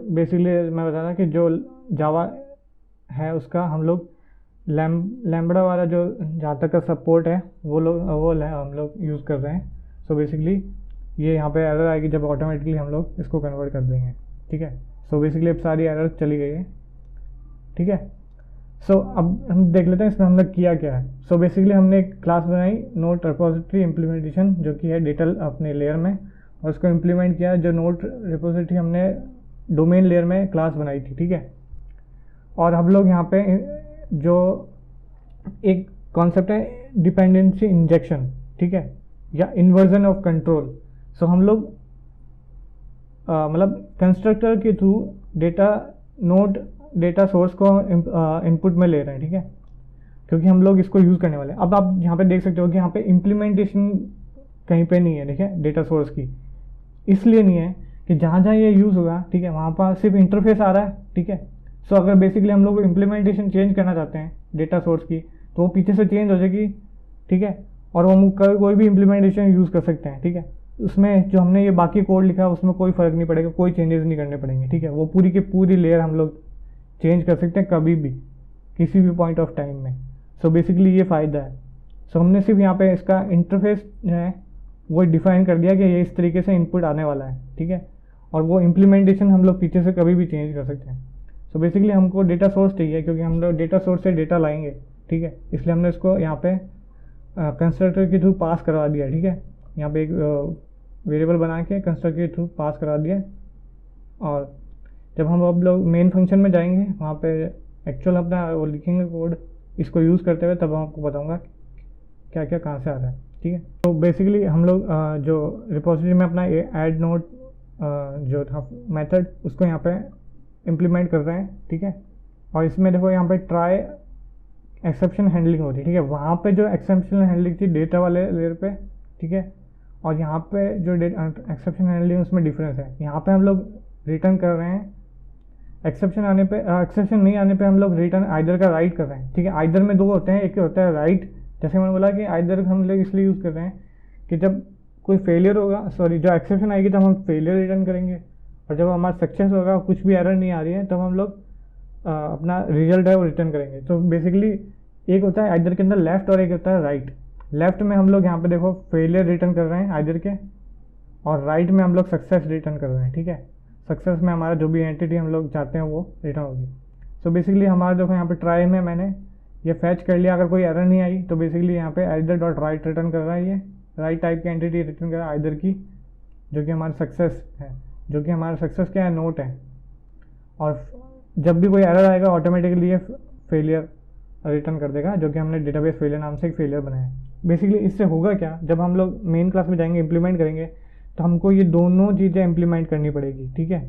बेसिकली मैं बता रहा कि जो जावा है उसका हम लोग लैम्बडा वाला जो जहाँ तक का सपोर्ट है वो हम लोग यूज़ कर रहे हैं। सो बेसिकली ये यहाँ पे एरर आएगी जब ऑटोमेटिकली हम लोग इसको कन्वर्ट कर देंगे, ठीक है। सो बेसिकली अब सारी एरर चली गई है, ठीक है। सो अब हम देख लेते हैं इसमें हमने किया क्या है। सो बेसिकली हमने एक क्लास बनाई नोट रिपोजिटरी इम्प्लीमेंटेशन, जो कि है डेटा अपने लेयर में, और उसको इम्प्लीमेंट किया। जो नोड रिपोजिटरी हमने डोमेन लेयर में क्लास बनाई थी, ठीक है। और हम लोग यहाँ पे जो एक कॉन्सेप्ट है डिपेंडेंसी इंजेक्शन, ठीक है, या इन्वर्जन ऑफ कंट्रोल। सो हम लोग मतलब कंस्ट्रक्टर के through data node data source को इनपुट में ले रहे हैं, ठीक है, क्योंकि हम लोग इसको यूज़ करने वाले हैं। अब आप यहाँ पे देख सकते हो कि यहाँ पे इम्प्लीमेंटेशन कहीं पे नहीं है, ठीक है, डेटा सोर्स की। इसलिए नहीं है कि जहाँ जहाँ ये यूज़ होगा, ठीक है, वहाँ पर सिर्फ इंटरफेस आ रहा है, ठीक है। सो अगर बेसिकली हम लोग इम्प्लीमेंटेशन चेंज करना चाहते हैं डेटा सोर्स की, तो वो पीछे से चेंज हो जाएगी, ठीक है, और वो हम कोई भी इम्प्लीमेंटेशन यूज़ कर सकते हैं, ठीक है। उसमें जो हमने ये बाकी कोड लिखा है उसमें कोई फ़र्क नहीं पड़ेगा, कोई चेंजेस नहीं करने पड़ेंगे, ठीक है। वो पूरी की पूरी लेयर हम लोग चेंज कर सकते हैं कभी भी, किसी भी पॉइंट ऑफ टाइम में। सो बेसिकली ये फ़ायदा है। सो हमने सिर्फ यहाँ पे इसका इंटरफेस जो है वो डिफाइन कर दिया कि ये इस तरीके से इनपुट आने वाला है, ठीक है, और वो इम्प्लीमेंटेशन हम लोग पीछे से कभी भी चेंज कर सकते हैं। सो बेसिकली हमको डेटा सोर्स चाहिए, क्योंकि हम लोग डेटा सोर्स से डेटा लाएंगे, ठीक है, इसलिए हमने इसको यहाँ पे कंस्ट्रक्टर के थ्रू पास करवा दिया, ठीक है। यहाँ पे एक वेरिएबल बना के कंस्ट्रक्टर के थ्रू पास करा दिया। और जब हम अब लोग मेन फंक्शन में जाएंगे, वहाँ पे एक्चुअल अपना वो लिखेंगे कोड इसको यूज़ करते हुए, तब आपको बताऊँगा क्या क्या कहाँ से आ रहा है, ठीक है। तो बेसिकली हम लोग जो रिपोजिटरी में अपना ऐड नोड जो था मेथड, उसको यहाँ पे इम्प्लीमेंट कर रहे हैं, ठीक है। और इसमें देखो यहाँ पे ट्राई एक्सेप्शन हैंडलिंग होती है, ठीक है। वहाँ पे जो एक्सेप्शन हैंडलिंग थी डेटा वाले लेयर पे, ठीक है, और यहाँ पे जो एक्सेप्शन हैंडलिंग उसमें डिफरेंस है। यहाँ पे हम लोग रिटर्न कर रहे हैं, एक्सेप्शन आने पे एक्सेप्शन नहीं आने पे हम लोग रिटर्न आइदर का राइट कर रहे हैं, ठीक है। आइदर में दो होते हैं, एक होता है राइट, जैसे मैंने बोला कि आइदर हम लोग इसलिए यूज़ कर रहे हैं कि जब कोई फेलियर होगा, सॉरी, जो एक्सेप्शन आएगी तब हम फेलियर रिटर्न करेंगे, और जब हमारा सक्सेस होगा, कुछ भी एरर नहीं आ रही है, तब हम लोग अपना रिजल्ट है वो रिटर्न करेंगे। तो बेसिकली एक होता है आइदर के अंदर लेफ्ट और एक होता है राइट। लेफ्ट में हम लोग यहाँ पे देखो फेलियर रिटर्न कर रहे हैं आइदर के, और राइट में हम लोग सक्सेस रिटर्न कर रहे हैं, ठीक है। सक्सेस में हमारा जो भी एंटिटी हम लोग चाहते हैं वो रिटर्न होगी। सो बेसिकली हमारा देखो यहाँ पे ट्राई में मैंने ये फैच कर लिया, अगर कोई एरर नहीं आई तो बेसिकली यहाँ पे आइदर डॉट राइट रिटर्न कर रहा है, ये राइट टाइप की एंटिटी रिटर्न कर रहा है आइदर की, जो कि हमारा सक्सेस है, जो कि हमारा सक्सेस क्या है, नोट है। और जब भी कोई एरर आएगा ऑटोमेटिकली ये फेलियर रिटर्न कर देगा, जो कि हमने डेटाबेस फेलियर नाम से एक फेलियर बनाया है। बेसिकली इससे होगा क्या, जब हम लोग मेन क्लास में जाएंगे इम्प्लीमेंट करेंगे, तो हमको ये दोनों चीज़ें इम्प्लीमेंट करनी पड़ेगी, ठीक है।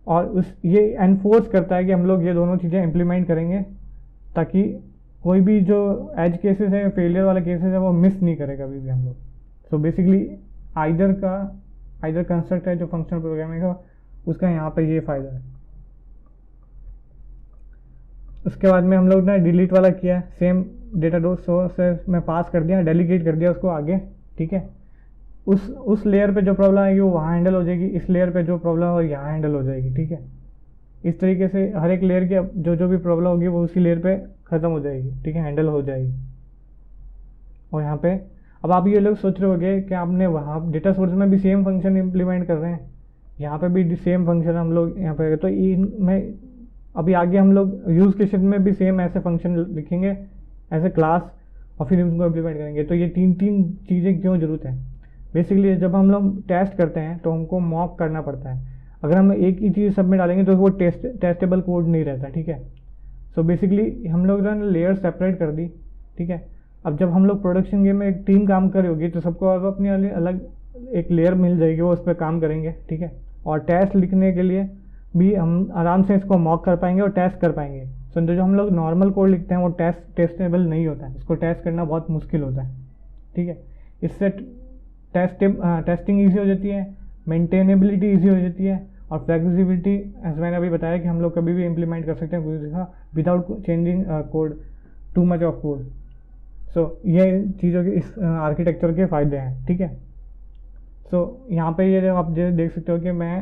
और उस ये एनफोर्स करता है कि हम लोग ये दोनों चीज़ें इम्प्लीमेंट करेंगे, ताकि कोई भी जो एज केसेस है, फेलियर वाले केसेस है, वो मिस नहीं करे कभी भी हम लोग। सो बेसिकली आइदर कंस्ट्रक्ट है जो फंक्शनल प्रोग्रामिंग का, उसका यहाँ पर ये फ़ायदा है। उसके बाद में हम लोग ने डिलीट वाला किया, सेम डेटा सोर्स में पास कर दिया, डेलीगेट कर दिया उसको आगे, ठीक है। उस लेयर पे जो प्रॉब्लम आएगी वो वहाँ हैंडल हो जाएगी, इस लेयर पे जो प्रॉब्लम हो यहाँ हैंडल हो जाएगी, ठीक है। इस तरीके से हर एक लेयर की जो भी प्रॉब्लम होगी वो उसी लेयर पे ख़त्म हो जाएगी, ठीक है, हैंडल हो जाएगी। और यहाँ पे अब आप ये लोग सोच रहे होंगे कि आपने वहाँ डेटा सोर्स में भी सेम फंक्शन इम्प्लीमेंट कर रहे हैं, यहाँ पे भी सेम फंक्शन हम लोग यहाँ पे, तो इनमें अभी आगे हम लोग यूज़ केसेस में भी सेम ऐसे फंक्शन लिखेंगे एज ए क्लास, और फिर उनको इम्प्लीमेंट करेंगे। तो ये तीन चीज़ें क्यों ज़रूरत है? बेसिकली जब हम लोग टेस्ट करते हैं तो हमको मॉक करना पड़ता है। अगर हम एक ही चीज़ सब में डालेंगे तो वो टेस्टेबल कोड नहीं रहता, ठीक है। सो बेसिकली हम लोग ने लेयर सेपरेट कर दी, ठीक है। अब जब हम लोग प्रोडक्शन गेम में एक टीम काम कर रही होगी तो सबको अब अपनी अलग एक लेयर मिल जाएगी, वो उस पर काम करेंगे, ठीक है। और टेस्ट लिखने के लिए भी हम आराम से इसको मॉक कर पाएंगे और टेस्ट कर पाएंगे। सो जो हम लोग नॉर्मल कोड लिखते हैं वो टेस्टेबल नहीं होता है, इसको टेस्ट करना बहुत मुश्किल होता है, ठीक है। इससे टेस्टिंग ईजी हो जाती है, मेंटेनेबिलिटी ईजी हो जाती है, और फ्लेक्सिबिलिटी, एज मैंने अभी बताया कि हम लोग कभी भी इम्प्लीमेंट कर सकते हैं without changing code, too much of code. So ये चीज़ों के इस आर्किटेक्चर के फ़ायदे हैं, ठीक है। सो यहाँ पे ये आप देख सकते हो कि मैं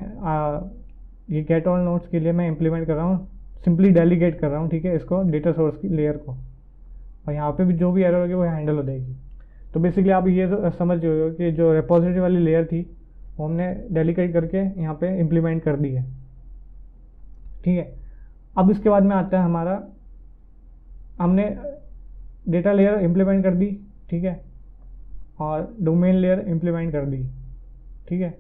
ये गेट ऑल नोड्स के लिए मैं इम्प्लीमेंट कर रहा हूँ, सिंपली डेलीगेट कर रहा हूँ, ठीक है, इसको डेटा सोर्स की लेयर को, और यहाँ पे भी जो भी एरर होगी वो हैंडल हो जाएगी। तो बेसिकली आप ये तो समझ रहे हो कि जो रिपोजिटरी वाली लेयर थी वो हमने डेलीगेट करके यहाँ पे इम्प्लीमेंट कर दी है, ठीक है। अब इसके बाद में आता है हमारा, हमने डेटा लेयर इम्प्लीमेंट कर दी, ठीक है, और डोमेन लेयर इम्प्लीमेंट कर दी, ठीक है।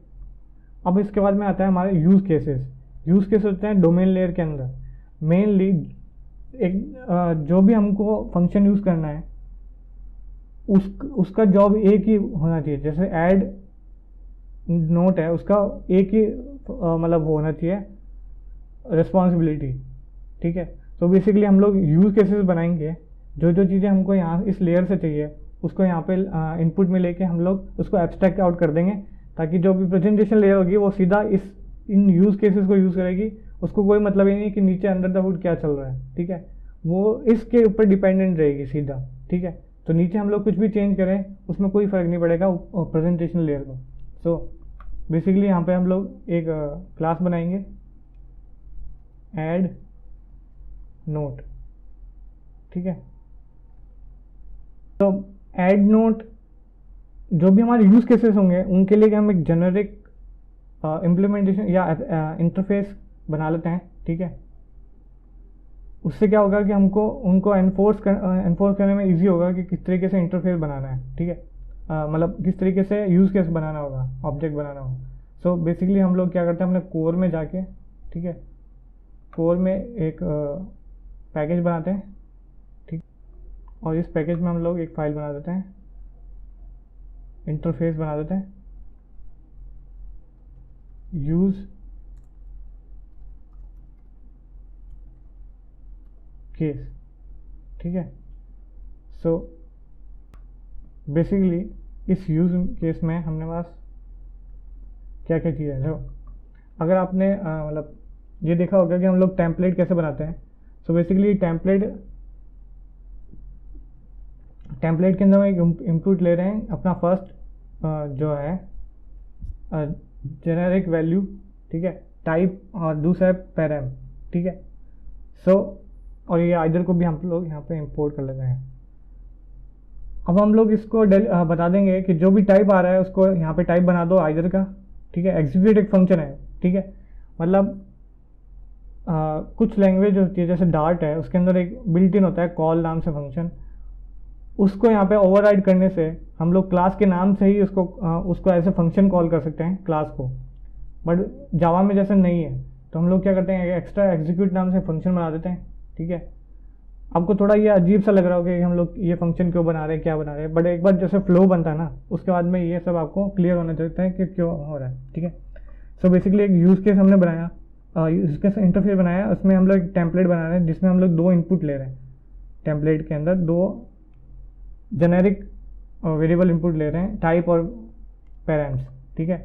अब इसके बाद में आता है हमारे यूज़ केसेस। यूज़ केस होते हैं डोमेन लेयर के अंदर। मेनली एक जो भी हमको फंक्शन यूज़ करना है उसका जॉब एक ही होना चाहिए। जैसे ऐड नोट है, उसका एक ही मतलब होना चाहिए रिस्पॉन्सिबिलिटी, ठीक है। तो बेसिकली हम लोग यूज़ केसेस बनाएंगे, जो जो चीज़ें हमको यहाँ इस लेयर से चाहिए उसको यहाँ पे इनपुट में लेके हम लोग उसको एब्स्ट्रैक्ट आउट कर देंगे, ताकि जो भी प्रेजेंटेशन लेयर होगी वो सीधा इन यूज़ केसेस को यूज़ करेगी। उसको कोई मतलब ही नहीं कि नीचे अंडर द हुड क्या चल रहा है, ठीक है। वो इसके ऊपर डिपेंडेंट रहेगी सीधा, ठीक है। तो नीचे हम लोग कुछ भी चेंज करें उसमें कोई फ़र्क नहीं पड़ेगा प्रेजेंटेशन लेयर को। सो बेसिकली यहाँ पे हम लोग एक क्लास बनाएंगे ऐड नोट, ठीक है। तो ऐड नोट जो भी हमारे यूज़ केसेस होंगे उनके लिए हम एक जेनरिक इम्प्लीमेंटेशन या इंटरफेस बना लेते हैं, ठीक है। उससे क्या होगा कि हमको उनको एनफोर्स करने में इजी होगा कि किस तरीके से इंटरफेस बनाना है, ठीक है। मतलब किस तरीके से यूज़ केस बनाना होगा, ऑब्जेक्ट बनाना होगा। सो बेसिकली हम लोग क्या करते हैं, अपने कोर में जाके, ठीक है, कोर में एक पैकेज बनाते हैं, ठीक। और इस पैकेज में हम लोग एक फाइल बना देते हैं, इंटरफेस बना देते हैं, यूज़ केस, ठीक है। सो बेसिकली इस यूज़ केस में हमने पास क्या क्या चीज़ है। जो अगर आपने मतलब ये देखा होगा कि हम लोग टेम्पलेट कैसे बनाते हैं। सो बेसिकली टेम्पलेट के अंदर हम एक इनपुट ले रहे हैं, अपना फर्स्ट जो है जेनेरिक वैल्यू, ठीक है, टाइप, और दूसरा है पैराम, ठीक है। सो और ये आइडर को भी हम लोग यहाँ पे इंपोर्ट कर लेते हैं। अब हम लोग इसको बता देंगे कि जो भी टाइप आ रहा है उसको यहाँ पे टाइप बना दो आइडर का, ठीक है। एग्जीक्यूट एक फंक्शन है, ठीक है। मतलब कुछ लैंग्वेज होती है जैसे डार्ट है, उसके अंदर एक बिल्ट इन होता है कॉल नाम से फंक्शन। उसको यहाँ पे ओवरराइड करने से हम लोग क्लास के नाम से ही उसको ऐसे फंक्शन कॉल कर सकते हैं क्लास को। बट जावा में जैसे नहीं है, तो हम लोग क्या करते हैं, एक्स्ट्रा एग्जीक्यूट नाम से फंक्शन बना देते हैं, ठीक है। आपको थोड़ा ये अजीब सा लग रहा होगा कि हम लोग ये फंक्शन क्यों बना रहे हैं, क्या बना रहे हैं, बट एक बार जैसे फ्लो बनता है ना, उसके बाद में ये सब आपको क्लियर होना चाहता है कि क्यों हो रहा है, ठीक है। सो बेसिकली एक यूज़ केस हमने बनाया, यूज़ केस इंटरफेस बनाया, उसमें हम लोग एक टेम्पलेट बना रहे हैं जिसमें हम लोग दो इनपुट ले रहे हैं। टेम्पलेट के अंदर दो जेनेरिक वेरिएबल इनपुट ले रहे हैं, टाइप और पैरेंट्स, ठीक है।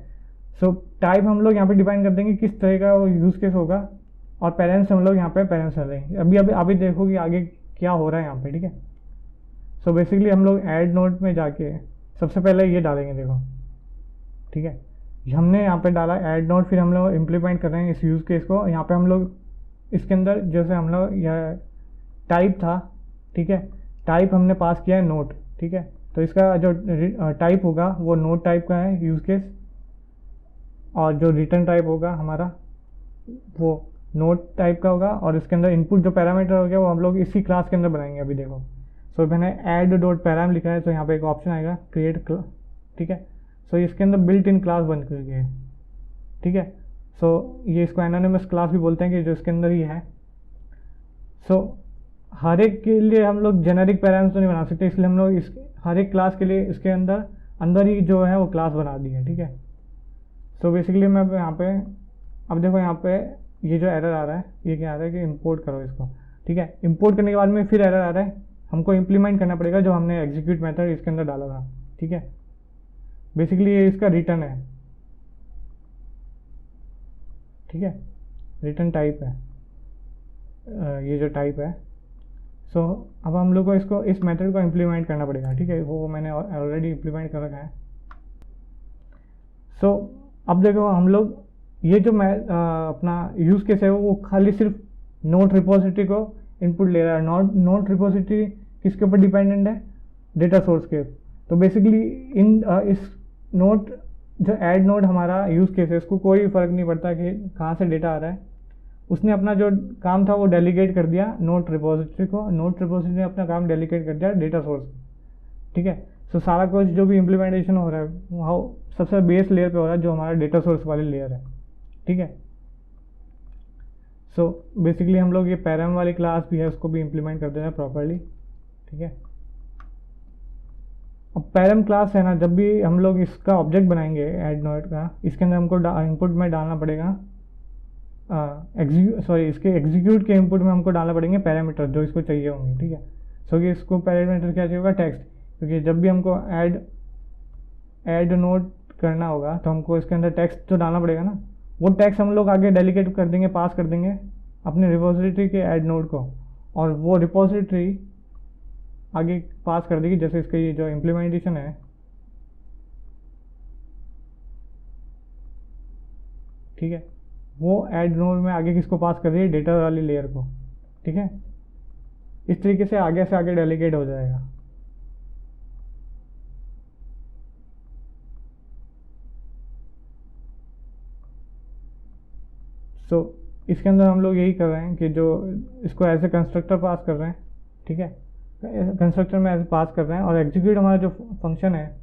सो टाइप हम लोग यहाँ पे डिफाइन कर देंगे किस तरह का वो यूज़ केस होगा, और पेरेंट्स हम लोग यहाँ पे पेरेंट्स कर देंगे। अभी देखो कि आगे क्या हो रहा है यहाँ पे, ठीक है। सो बेसिकली हम लोग ऐड नोट में जाके सबसे पहले ये डालेंगे, देखो, ठीक है। हमने यहाँ पे डाला ऐड नोट, फिर हम लोग इम्प्लीमेंट कर रहे हैं इस यूज़ केस को। यहाँ पे हम लोग इसके अंदर जैसे हम लोग यह टाइप था, ठीक है, टाइप हमने पास किया है नोट, ठीक है। तो इसका जो टाइप होगा वो नोट टाइप का है यूज़ केस, और जो रिटर्न टाइप होगा हमारा वो नोट टाइप का होगा, और इसके अंदर इनपुट जो पैरामीटर हो गया वो हम लोग इसी क्लास के अंदर बनाएंगे। अभी देखो, सो मैंने ऐड डॉट पैराम लिखा है, तो यहाँ पे एक ऑप्शन आएगा क्रिएट, ठीक है। सो इसके अंदर बिल्ट इन क्लास बन कर गई है, ठीक है। सो ये इसको एनोनिमस क्लास भी बोलते हैं कि जो इसके अंदर ही है। सो हर एक के लिए हम लोग जेनेरिक पैराम्स तो नहीं बना सकते, इसलिए हम लोग इस हर एक क्लास के लिए इसके अंदर ही जो है वो क्लास बना दी है, ठीक है। सो बेसिकली मैं यहाँ पे अब देखो यहाँ पे ये जो एरर आ रहा है, ये क्या आ रहा है कि इंपोर्ट करो इसको, ठीक है। इंपोर्ट करने के बाद में फिर एरर आ रहा है, हमको इम्प्लीमेंट करना पड़ेगा जो हमने एग्जीक्यूट मेथड इसके अंदर डाला था, ठीक है। बेसिकली ये इसका रिटर्न है, ठीक है, रिटर्न टाइप है, ये जो टाइप है। सो अब हम लोग को इसको इस मेथड को इम्प्लीमेंट करना पड़ेगा, ठीक है। वो मैंने ऑलरेडी इम्प्लीमेंट कर रखा है। सो अब देखो हम लोग ये जो मैं अपना यूज़ केस है वो खाली सिर्फ नोट रिपोजिटरी को इनपुट ले रहा है। नोट रिपोजिटरी किसके ऊपर डिपेंडेंट है, डेटा सोर्स के। तो बेसिकली इस नोट जो ऐड नोट हमारा यूज़ केस है, इसको कोई फ़र्क नहीं पड़ता कि कहाँ से डेटा आ रहा है। उसने अपना जो काम था वो डेलीगेट कर दिया नोट रिपोजिटरी को, नोट रिपोजिटरी ने अपना काम डेलीगेट कर दिया डेटा सोर्स, ठीक है। सो सारा कुछ जो भी इम्प्लीमेंटेशन हो रहा है वो सबसे बेस लेयर पे हो रहा है, जो हमारा डेटा सोर्स वाली लेयर है, ठीक है। सो बेसिकली हम लोग ये पैरम वाली क्लास भी है उसको भी इम्प्लीमेंट कर देना प्रॉपरली, ठीक है। अब पैरम क्लास है ना, जब भी हम लोग इसका ऑब्जेक्ट बनाएंगे ऐड नोड का, इसके अंदर हमको इनपुट में डालना पड़ेगा इसके एग्जीक्यूट के इनपुट में हमको डालना पड़ेंगे पैरामीटर जो इसको चाहिए होंगे, ठीक है। सो कि इसको पैरामीटर क्या चाहिए होगा, टेक्स्ट, क्योंकि जब भी हमको ऐड नोड करना होगा तो हमको इसके अंदर टेक्स्ट तो डालना पड़ेगा ना। वो टेक्स्ट हम लोग आगे डेलीगेट कर देंगे, पास कर देंगे अपने रिपोजिटरी के ऐड नोड को, और वो रिपोजिटरी आगे पास कर देगी। जैसे इसका ये जो इम्प्लीमेंटेशन है, ठीक है, वो ऐड नोड में आगे किसको पास कर रही है, डेटा वाली लेयर को, ठीक है। इस तरीके से आगे डेलीगेट हो जाएगा। सो इसके अंदर हम लोग यही कर रहे हैं कि जो इसको एज ए कंस्ट्रक्टर पास कर रहे हैं, ठीक है, कंस्ट्रक्टर में एज पास कर रहे हैं, और एग्जीक्यूट हमारा जो फंक्शन है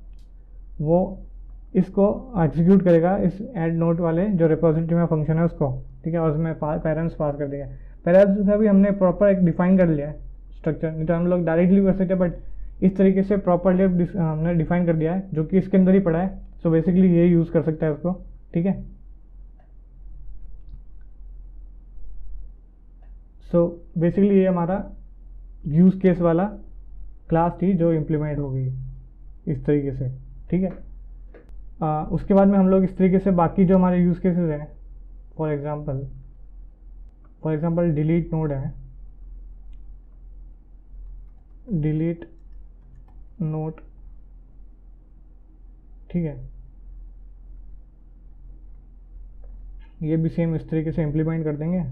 वो इसको एग्जीक्यूट करेगा इस ऐड नोड वाले जो रिपोजिटरी में फंक्शन है उसको, ठीक है, और उसमें पेरेंट्स पास कर देगा। पेरेंट्स का भी हमने प्रॉपर एक डिफाइन कर लिया है स्ट्रक्चर, नहीं तो हम लोग डायरेक्टली कर सकते हैं, बट इस तरीके से प्रॉपरली हमने डिफाइन कर दिया है जो कि इसके अंदर ही पड़ा है। सो बेसिकली ये यूज़ कर सकता है उसको, ठीक है। सो बेसिकली ये हमारा यूज़ केस वाला क्लास थी जो इम्प्लीमेंट हो गई इस तरीके से, ठीक है। उसके बाद में हम लोग इस तरीके से बाकी जो हमारे यूज़ केसेस हैं, फॉर एग्जांपल डिलीट नोड है, डिलीट नोट, ठीक है, ये भी सेम इस तरीके से इम्प्लीमेंट कर देंगे।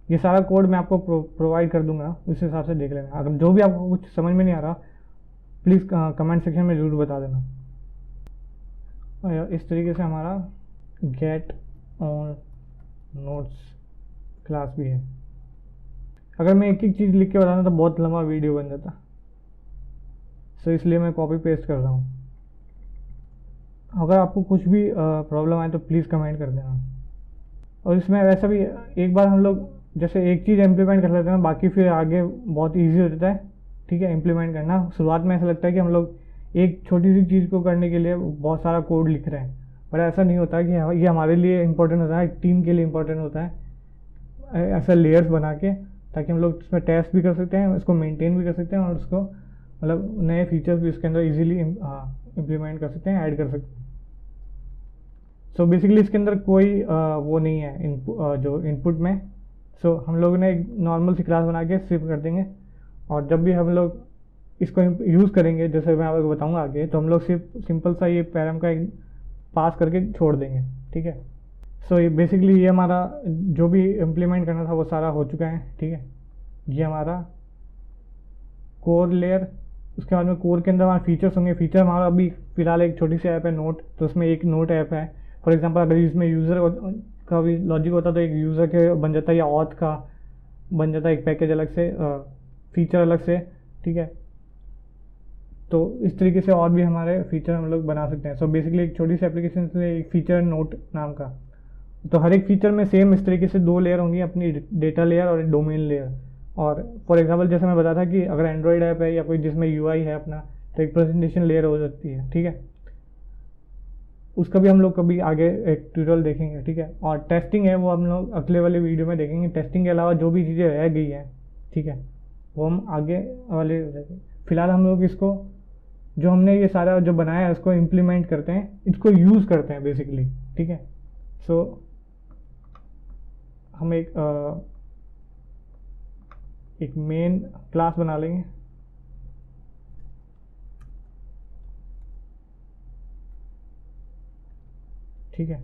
ये सारा कोड मैं आपको प्रोवाइड कर दूंगा, उस हिसाब से देख लेना। अगर जो भी आपको कुछ समझ में नहीं आ रहा प्लीज़ कमेंट सेक्शन में ज़रूर बता देना। और इस तरीके से हमारा गेट ऑन नोट्स क्लास भी है। अगर मैं एक एक चीज़ लिख के बताना तो बहुत लंबा वीडियो बन जाता, सो इसलिए मैं कॉपी पेस्ट कर रहा हूँ। अगर आपको कुछ भी प्रॉब्लम आए तो प्लीज़ कमेंट कर देना। और इसमें वैसा भी एक बार हम लोग जैसे एक चीज़ इम्प्लीमेंट कर लेते हैं, बाकी फिर आगे बहुत इजी हो जाता है, ठीक है, इम्प्लीमेंट करना। शुरुआत में ऐसा लगता है कि हम लोग एक छोटी सी चीज़ को करने के लिए बहुत सारा कोड लिख रहे हैं, पर ऐसा नहीं होता कि ये हमारे लिए इम्पोर्टेंट होता है, टीम के लिए इम्पोर्टेंट होता है ऐसा लेयर्स बना के, ताकि हम लोग उसमें टेस्ट भी कर सकते हैं, उसको मेंटेन भी कर सकते हैं, और उसको मतलब नए फीचर्स भी उसके अंदर ईजिली इम्प्लीमेंट कर सकते हैं, ऐड कर सकते हैं। सो बेसिकली इसके अंदर कोई वो नहीं है जो इनपुट में। सो हम लोग ने एक नॉर्मल सी क्लास बना के शिफ्ट कर देंगे, और जब भी हम लोग इसको यूज़ करेंगे, जैसे मैं आपको बताऊंगा आगे, तो हम लोग सिर्फ सिंपल सा ये पैरम का एक पास करके छोड़ देंगे, ठीक है। सो ये बेसिकली ये हमारा जो भी इम्प्लीमेंट करना था वो सारा हो चुका है, ठीक है। ये हमारा कोर लेयर, उसके बाद में कोर के अंदर हमारे फीचर्स होंगे। फीचर हमारा अभी फिलहाल एक छोटी सी ऐप है नोट, तो उसमें एक नोट ऐप है। फॉर एग्जांपल अगर इसमें यूज़र का भी लॉजिक होता तो एक यूज़र के बन जाता है, या ऑथ का बन जाता है एक पैकेज अलग से, फीचर अलग से, ठीक है। तो इस तरीके से और भी हमारे फीचर हम लोग बना सकते हैं। सो बेसिकली एक छोटी सी एप्लीकेशन से एक फीचर नोट नाम का, तो हर एक फीचर में सेम इस तरीके से दो लेयर होंगी, अपनी डेटा लेयर और डोमेन लेयर। और फॉर एग्जांपल जैसे मैं बताया था कि अगर एंड्रॉयड ऐप है या कोई जिसमें यूआई है अपना, तो एक प्रेजेंटेशन लेयर हो जाती है, ठीक है। उसका भी हम लोग कभी आगे एक ट्यूटोरियल देखेंगे, ठीक है। और टेस्टिंग है वो हम लोग अगले वाले वीडियो में देखेंगे। टेस्टिंग के अलावा जो भी चीज़ें रह गई हैं, ठीक है, वो हम आगे वाले फिलहाल हम लोग इसको जो हमने ये सारा जो बनाया है उसको इम्प्लीमेंट करते हैं, इसको यूज़ करते हैं बेसिकली, ठीक है। सो हम एक मेन क्लास बना लेंगे, ठीक है।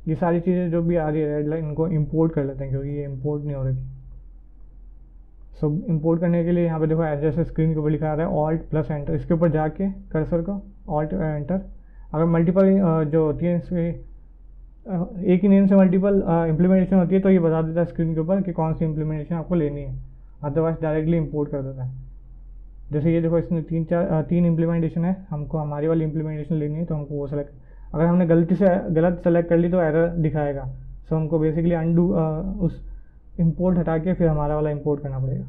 ये सारी चीज़ें जो भी आ रही है रेड लाइन, इनको इंपोर्ट कर लेते हैं क्योंकि ये इंपोर्ट नहीं हो रही। सो इंपोर्ट करने के लिए यहाँ पे देखो जैसे स्क्रीन के ऊपर लिखा आ रहा है ऑल्ट प्लस एंटर, इसके ऊपर जाके कर्सर को ऑल्ट एंटर, अगर मल्टीपल जो होती है इसके एक ही नेम से मल्टीपल इम्प्लीमेंटेशन होती है तो ये बता देता है स्क्रीन के ऊपर कि कौन सी इम्प्लीमेंटेशन आपको लेनी है, अदरवाइज डायरेक्टली इंपोर्ट कर देता है। जैसे ये देखो इसमें तीन इम्प्लीमेंटेशन है, हमको हमारी वाली इम्प्लीमेंटेशन लेनी है तो हमको वो सेलेक्ट, अगर हमने गलत सेलेक्ट कर ली तो एरर दिखाएगा। सो हमको बेसिकली अंडू उस इंपोर्ट हटा के फिर हमारा वाला इंपोर्ट करना पड़ेगा।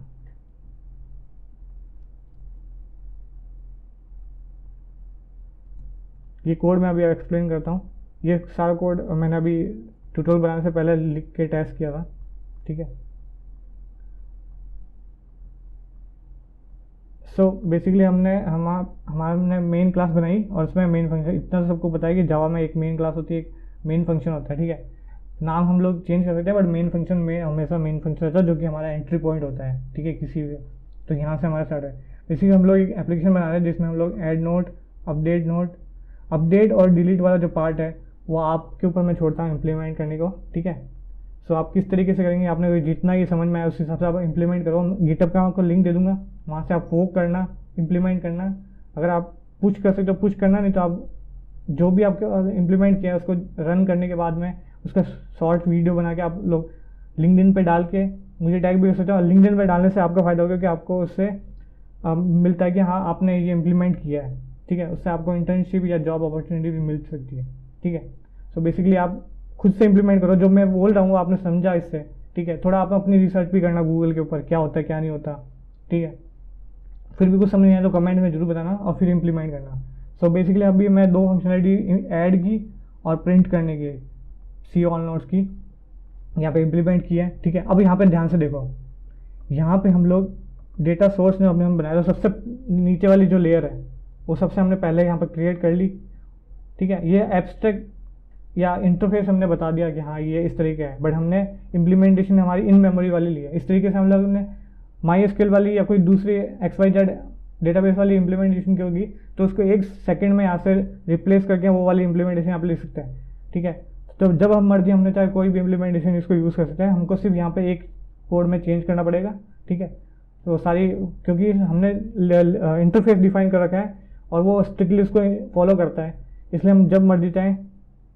ये कोड मैं अभी एक्सप्लेन करता हूँ। ये सारा कोड मैंने अभी ट्यूटोरियल बनाने से पहले लिख के टेस्ट किया था, ठीक है। सो बेसिकली हमने मेन क्लास बनाई और उसमें मेन फंक्शन, इतना तो सबको पता है कि जावा में एक मेन क्लास होती है, एक मेन फंक्शन होता है, ठीक है। नाम हम लोग चेंज कर सकते हैं बट मेन फंक्शन में हमेशा मेन फंक्शन रहता है जो कि हमारा एंट्री पॉइंट होता है, ठीक है, किसी भी। तो यहाँ से हमारा स्टार्ट है। बेसिकली हम लोग एक एप्लीकेशन बना रहे हैं जिसमें हम लोग ऐड नोट, अपडेट और डिलीट वाला जो पार्ट है वो आपके ऊपर मैं छोड़ता हूँ इम्प्लीमेंट करने को, ठीक है। सो आप किस तरीके से करेंगे, आपने जितना ये समझ में आया उस हिसाब से आप इम्प्लीमेंट करो। गिटअप का आपको लिंक दे दूंगा, वहाँ से आप वो करना, इम्प्लीमेंट करना। अगर आप पुश कर सकते हो पुश करना, नहीं तो आप जो भी आपके इम्प्लीमेंट किया उसको रन करने के बाद में उसका शॉर्ट वीडियो बना के आप लोग लिंक्डइन पे डाल के मुझे टैग भी कर सकते हो। लिंक्डइन पे डालने से आपका फ़ायदा होगा कि आपको उससे मिलता है कि हाँ आपने ये इम्प्लीमेंट किया है, ठीक है। उससे आपको इंटर्नशिप या जॉब अपॉर्चुनिटी भी मिल सकती है, ठीक है। सो बेसिकली आप खुद से इम्प्लीमेंट करो, जो मैं बोल रहा हूँ आपने समझा इससे, ठीक है। थोड़ा आप अपनी रिसर्च भी करना गूगल के ऊपर, क्या होता है क्या नहीं होता, ठीक है। फिर भी कुछ समझ नहीं आया तो कमेंट में जरूर बताना और फिर इम्प्लीमेंट करना। सो बेसिकली अभी मैं 2 फंक्शनलिटी ऐड की और प्रिंट करने की, सी ऑल नोट्स की यहाँ पे इम्प्लीमेंट की है, ठीक है। अब यहाँ पे ध्यान से देखो, यहाँ पे हम लोग डेटा सोर्स ने हम बनाया, तो सबसे नीचे वाली जो लेयर है वो सबसे हमने पहले यहाँ पर क्रिएट कर ली, ठीक है। ये एब्स्ट्रैक्ट या इंटरफेस हमने बता दिया कि हाँ ये इस तरीके है, बट हमने इम्प्लीमेंटेशन हमारी इन मेमोरी वाली ली है। इस तरीके से हम लोग ने MySQL वाली या कोई दूसरी XYZ डेटाबेस वाली इम्प्लीमेंटेशन की होगी तो उसको 1 सेकंड में यहाँ से रिप्लेस करके वो वाली इम्प्लीमेंटेशन यहाँ पे लिख सकते हैं, ठीक है। तो जब हम मर्जी हमने चाहे कोई भी इम्प्लीमेंटेशन इसको यूज़ कर सकते हैं, हमको सिर्फ यहाँ पे एक कोड में चेंज करना पड़ेगा, ठीक है। तो सारी, क्योंकि हमने इंटरफेस डिफाइन कर रखा है और वो स्ट्रिक्टली उसको फॉलो करता है, इसलिए हम जब मर्जी चाहें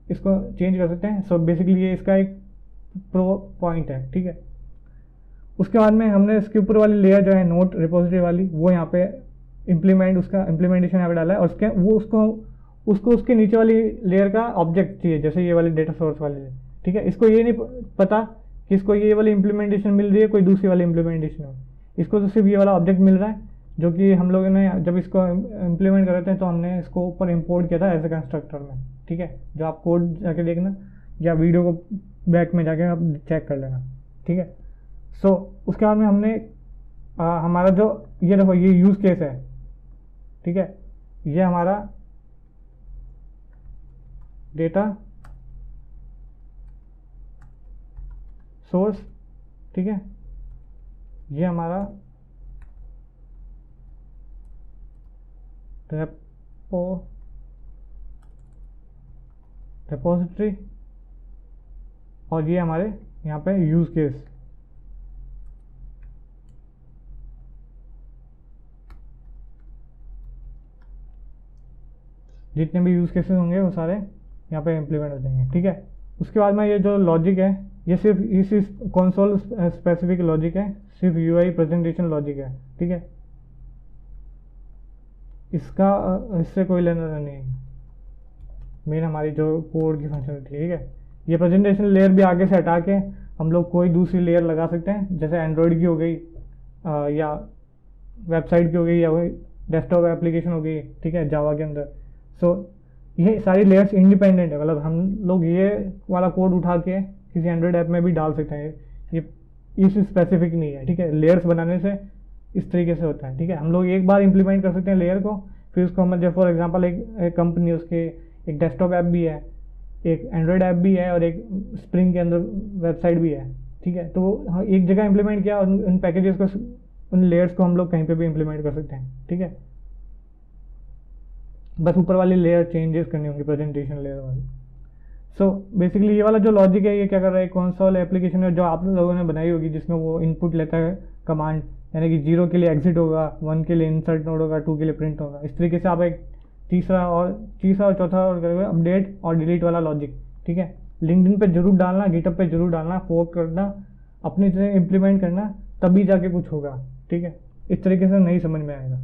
इसको चेंज कर सकते हैं। सो बेसिकली ये इसका एक प्रो पॉइंट है, ठीक है। उसके बाद में हमने इसके ऊपर वाली लेयर जो है नोट रिपोजिटरी वाली, वो यहाँ पे उसका इम्प्लीमेंटेशन यहाँ पे डाला है और उसको उसके नीचे वाली लेयर का ऑब्जेक्ट चाहिए, जैसे ये वाली डेटा सोर्स वाली, ठीक है। इसको ये नहीं पता कि इसको ये वाली इम्प्लीमेंटेशन मिल रही है कोई दूसरी वाली इम्प्लीमेंटेशन हो, इसको तो सिर्फ ये वाला ऑब्जेक्ट मिल रहा है, जो कि हम लोगों ने जब इसको इम्प्लीमेंट कर रहे थे तो हमने इसको ऊपर इम्पोर्ट किया था एज ए कंस्ट्रक्टर में, ठीक है। जो आप कोड जाके देखना या वीडियो को बैक में जाके आप चेक कर लेना, ठीक है। सो उसके बाद में हमने हमारा जो ये देखो ये यूज़ केस है, ठीक है। ये हमारा डेटा सोर्स, ठीक है। ये हमारा रिपोजिटरी और ये हमारे यहाँ पे यूज़ केस। जितने भी यूज़ केसेस होंगे वो सारे यहाँ पे इम्प्लीमेंट हो जाएंगे, ठीक है। उसके बाद में ये जो लॉजिक है ये सिर्फ इस कंसोल स्पेसिफिक लॉजिक है, सिर्फ यूआई प्रेजेंटेशन लॉजिक है, ठीक है। इससे कोई लेना देना नहीं है, मेन हमारी जो कोड की फंक्शन होती है, ठीक है। ये प्रेजेंटेशन लेयर भी आगे से हटा के हम लोग कोई दूसरी लेयर लगा सकते हैं, जैसे एंड्रॉयड की हो गई या वेबसाइट की हो गई या कोई डेस्कटॉप एप्लीकेशन हो गई, ठीक है, जावा के अंदर। सो ये सारी लेयर्स इंडिपेंडेंट है, मतलब हम लोग ये वाला कोड उठा के किसी एंड्रॉयड ऐप में भी डाल सकते हैं, ये इस स्पेसिफिक नहीं है, ठीक है। लेयर्स बनाने से इस तरीके से होता है, ठीक है। हम लोग एक बार इंप्लीमेंट कर सकते हैं लेयर को, फिर उसको हम जब फॉर एग्जांपल एक कंपनी उसके एक डेस्कटॉप ऐप भी है, एक एंड्रॉयड ऐप भी है और एक स्प्रिंग के अंदर वेबसाइट भी है, ठीक है। तो एक जगह इंप्लीमेंट किया, उन पैकेजेस को, उन लेयर्स को हम लोग कहीं पे भी इंप्लीमेंट कर सकते हैं, ठीक है। बस ऊपर वाली लेयर चेंजेस करनी होंगी, प्रेजेंटेशन लेयर वाली। सो बेसिकली ये वाला जो लॉजिक है ये क्या कर रहा है, कंसोल एप्लीकेशन है जो आप लोगों ने बनाई होगी, जिसमें वो इनपुट लेता है कमांड यानी कि 0 के लिए एग्जिट होगा, 1 के लिए इंसर्ट नोड होगा, 2 के लिए प्रिंट होगा। इस तरीके से आप एक तीसरा और चौथा और करोगे अपडेट और डिलीट वाला लॉजिक, ठीक है। लिंक्डइन पे जरूर डालना, गिटहब पे जरूर डालना, फोर्क करना, अपनी तरह इम्प्लीमेंट करना, तभी जाके कुछ होगा, ठीक है। इस तरीके से नहीं समझ में आएगा।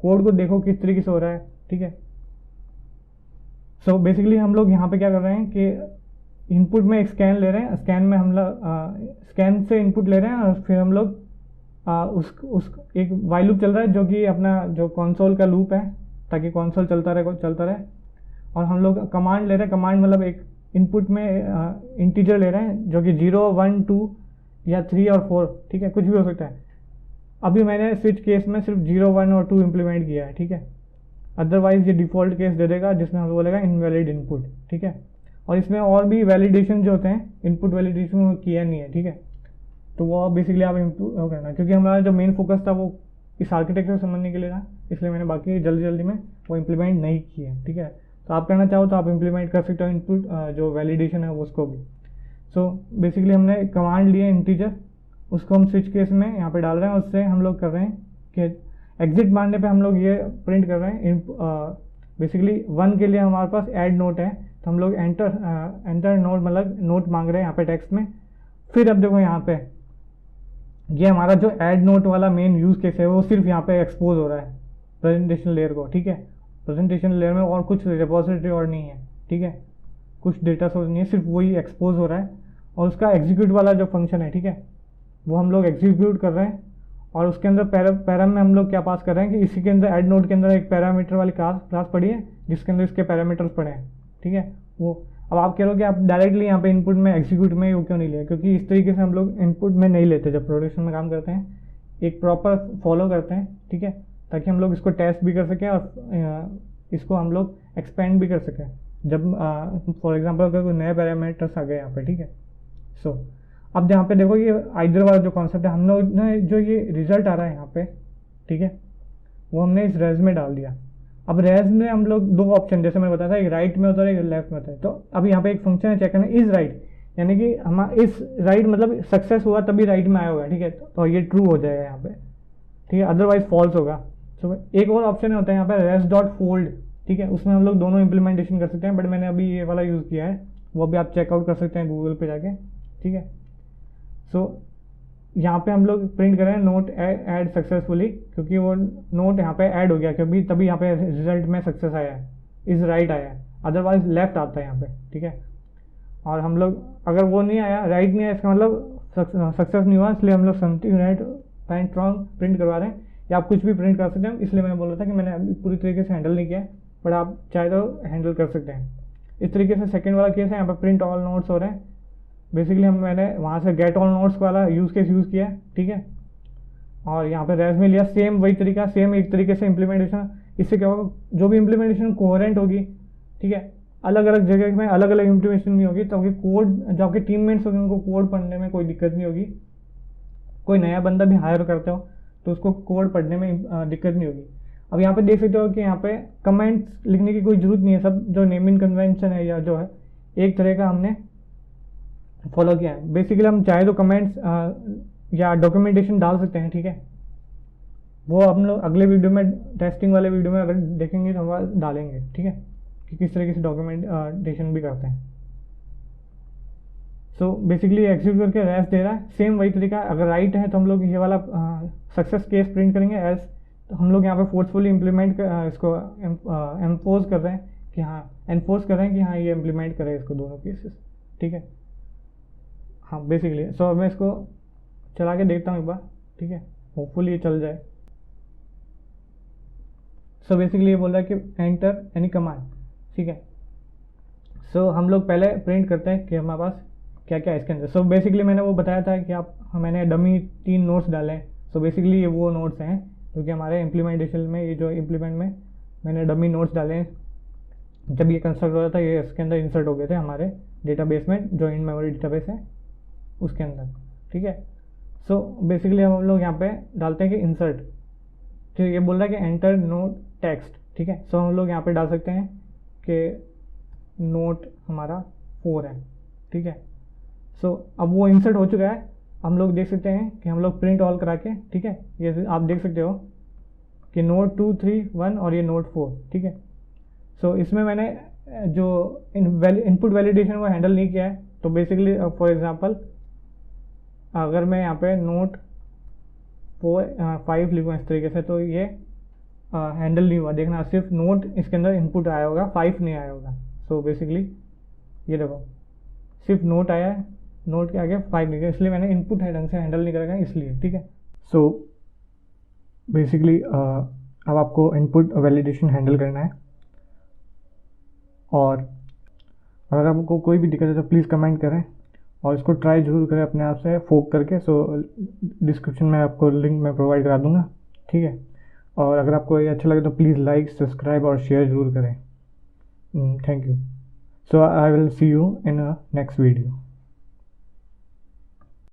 कोड को देखो किस तरीके से हो रहा है, ठीक है। सो बेसिकली हम लोग यहाँ पे क्या कर रहे हैं कि इनपुट में एक स्कैन ले रहे हैं, स्कैन में हम लोग स्कैन से इनपुट ले रहे हैं और फिर हम लोग उस एक वाइल लूप चल रहा है जो कि अपना जो कंसोल का लूप है, ताकि कंसोल चलता रहे। और हम लोग कमांड ले रहे हैं, कमांड मतलब एक इनपुट में इंटीजर ले रहे हैं जो कि 0, 1, 2 या 3 और 4, ठीक है, कुछ भी हो सकता है। अभी मैंने स्विच केस में सिर्फ 0, 1 और 2 इम्प्लीमेंट किया है, ठीक है। अदरवाइज ये डिफ़ॉल्ट केस दे देगा जिसमें हम बोलेगा इनवैलिड इनपुट, ठीक है। और इसमें और भी वैलिडेशन जो होते हैं, इनपुट वैलिडेशन किया नहीं है, ठीक है। तो वो बेसिकली आप इम्प्रूव करना, क्योंकि हमारा जो मेन फोकस था वो इस आर्किटेक्चर समझने के लिए था, इसलिए मैंने बाकी जल्दी में वो इम्प्लीमेंट नहीं किए, ठीक है। तो आप करना चाहो तो आप इम्प्लीमेंट कर सकते हो इनपुट जो वैलिडेशन है उसको भी। सो बेसिकली हमने कमांड लिए इंटीजर, उसको हम स्विच केस में यहाँ पे डाल रहे हैं, उससे हम लोग कर रहे हैं कि एग्जिट मारने पे हम लोग ये प्रिंट कर रहे हैं। बेसिकली 1 के लिए हमारे पास ऐड नोट है, तो हम लोग एंटर नोट मतलब नोट मांग रहे हैं यहाँ पे टेक्स्ट में। फिर अब देखो यहाँ पे ये हमारा जो ऐड नोट वाला मेन यूज़ केस है वो सिर्फ यहाँ पे एक्सपोज हो रहा है प्रेजेंटेशन लेयर को, ठीक है। प्रेजेंटेशन लेयर में और कुछ रिपोजिटरी और नहीं है, ठीक है, कुछ डेटा सोर्स नहीं है, सिर्फ वही एक्सपोज हो रहा है। और उसका एग्जीक्यूट वाला जो फंक्शन है, ठीक है, वो हम लोग एग्जीक्यूट कर रहे हैं। और उसके अंदर पैराम में हम लोग क्या पास कर रहे हैं कि इसी के अंदर ऐड नोड के अंदर एक पैरामीटर वाली क्लास पड़ी है जिसके अंदर इसके पैरामीटर्स पड़े हैं, ठीक है। वो अब आप कह रहे हो कि आप डायरेक्टली यहाँ पे इनपुट में एग्जीक्यूट में वो क्यों नहीं लिया, क्योंकि इस तरीके से हम लोग इनपुट में नहीं लेते जब प्रोडक्शन में काम करते हैं, एक प्रॉपर फॉलो करते हैं, ठीक है, ताकि हम लोग इसको टेस्ट भी कर सकें और इसको हम लोग एक्सपेंड भी कर सकें जब फॉर एग्जांपल अगर कोई नए पैरामीटर्स आ गए यहाँ पे, ठीक है। सो अब यहाँ पे देखो ये आइदर वाला जो कॉन्सेप्ट है, हम लोग ने जो ये रिजल्ट आ रहा है यहाँ पे, ठीक है, वो हमने इस रेज में डाल दिया। अब रेज में हम लोग दो ऑप्शन जैसे मैंने बताया था, एक राइट में होता है एक लेफ्ट में होता है। तो अब यहाँ पे एक फंक्शन है चेक करना इज राइट, यानी कि हम इस राइट मतलब सक्सेस हुआ तभी राइट में आया होगा, ठीक है, तो ये ट्रू हो जाएगा यहाँ पे, ठीक है, अदरवाइज फॉल्स होगा। तो एक और ऑप्शन होता है यहाँ पे रेज डॉट फोल्ड, ठीक है, उसमें हम लोग दोनों इंप्लीमेंटेशन कर सकते हैं, बट मैंने अभी ये वाला यूज़ किया है, वो भी आप चेकआउट कर सकते हैं गूगल पे जाके, ठीक है। सो यहाँ पे हम लोग प्रिंट कर रहे हैं नोट ऐड सक्सेसफुली, क्योंकि वो नोट यहाँ पे ऐड हो गया, क्योंकि तभी यहाँ पे रिजल्ट में सक्सेस आया है, इज राइट आया है, अदरवाइज लेफ्ट आता है यहाँ पे, ठीक है। और हम लोग अगर वो नहीं आया, राइट नहीं आया, इसका मतलब सक्सेस नहीं हुआ, इसलिए हम लोग something right find wrong print करवा रहे हैं, या आप कुछ भी प्रिंट कर सकते हैं। इसलिए मैंने बोला था कि मैंने अभी पूरी तरीके से हैंडल नहीं किया, बट आप चाहे तो हैंडल कर सकते हैं। इस तरीके से सेकेंड वाला केस है, यहाँ पर प्रिंट ऑल नोट्स हो रहे हैं। बेसिकली मैंने वहाँ से गेट ऑल नोट्स वाला यूज़ केस यूज़ किया, ठीक है, और यहाँ पे रेज में लिया, सेम वही तरीका, सेम एक तरीके से इम्प्लीमेंटेशन। इससे क्या होगा, जो भी इम्प्लीमेंटेशन कोहेरेंट होगी, ठीक है, अलग अलग जगह में अलग अलग इम्प्लीमेंटेशन नहीं होगी, तो आपके कोड जो आपके टीममेट्स होंगे उनको कोड पढ़ने में कोई दिक्कत नहीं होगी। कोई नया बंदा भी हायर करते हो तो उसको कोड पढ़ने में दिक्कत नहीं होगी। अब यहाँ पे देख सकते हो कि यहाँ पे कमेंट्स लिखने की कोई जरूरत नहीं है, सब जो नेमिंग कन्वेंशन है या जो है एक तरह का हमने फॉलो किया है। बेसिकली हम चाहे तो कमेंट्स या डॉक्यूमेंटेशन डाल सकते हैं, ठीक है, वो हम लोग अगले वीडियो में टेस्टिंग वाले वीडियो में अगर देखेंगे तो हम डालेंगे, ठीक है, कि किस तरीके से डॉक्यूमेंटेशन भी करते हैं। सो बेसिकली एग्जीक्यूट करके रेस दे रहा है, सेम वही तरीका। अगर राइट है तो हम लोग ये वाला सक्सेस केस प्रिंट करेंगे एज, तो हम लोग यहाँ पे फोर्सफुली इम्प्लीमेंट इसको एम्पोज कर रहे हैं कि हाँ, एनफोर्स कर रहे हैं कि हाँ ये इम्प्लीमेंट करें इसको दोनों केसेस, ठीक है। हाँ बेसिकली सो मैं इसको चला के देखता हूँ एक बार, ठीक है, होपफुली ये चल जाए। सो बेसिकली ये बोल रहा है कि एंटर एनी कमांड, ठीक है। सो हम लोग पहले प्रिंट करते हैं कि हमारे पास क्या क्या है इसके अंदर। सो बेसिकली मैंने वो बताया था कि मैंने डमी 3 नोट्स डाले हैं। सो बेसिकली ये वो नोट्स हैं क्योंकि हमारे इम्प्लीमेंटेशन में ये जो इम्प्लीमेंट में मैंने डमी नोट्स डाले हैं, जब ये कंस्ट्रक्ट हो रहा था ये इसके अंदर इंसर्ट हो गए थे हमारे डेटाबेस में, जो इन मेमोरी डेटाबेस है उसके अंदर, ठीक है। सो बेसिकली हम लोग यहाँ पे डालते हैं कि इंसर्ट, तो ये बोल रहा है कि एंटर नोट टेक्स्ट, ठीक है। सो हम लोग यहाँ पे डाल सकते हैं कि नोट हमारा 4 है, ठीक है। सो अब वो इंसर्ट हो चुका है, हम लोग देख सकते हैं कि हम लोग प्रिंट ऑल करा के, ठीक है, ये आप देख सकते हो कि नोड 2, 3, 1 और ये नोड 4, ठीक है। सो इसमें मैंने जो इनपुट वैलिडेशन वो हैंडल नहीं किया है। तो बेसिकली फॉर एग्जांपल अगर मैं यहाँ पे नोट 5 लिखूँ इस तरीके से, तो ये हैंडल नहीं हुआ। देखना, सिर्फ नोट इसके अंदर इनपुट आया होगा, 5 नहीं आया होगा। सो बेसिकली ये देखो, सिर्फ नोट आया है, नोट के आगे 5 नहीं गया, इसलिए मैंने इनपुट ढंग से हैंडल नहीं करेगा इसलिए, ठीक है। सो बेसिकली अब आपको इनपुट वैलिडेशन हैंडल करना है, और अगर आपको कोई भी दिक्कत है तो प्लीज़ कमेंट करें और इसको ट्राई जरूर करें अपने आप से फोक करके। सो डिस्क्रिप्शन में आपको लिंक मैं प्रोवाइड करा दूंगा, ठीक है। और अगर आपको ये अच्छा लगे तो प्लीज़ लाइक, सब्सक्राइब और शेयर ज़रूर करें। Thank you. So I will see you in a next video.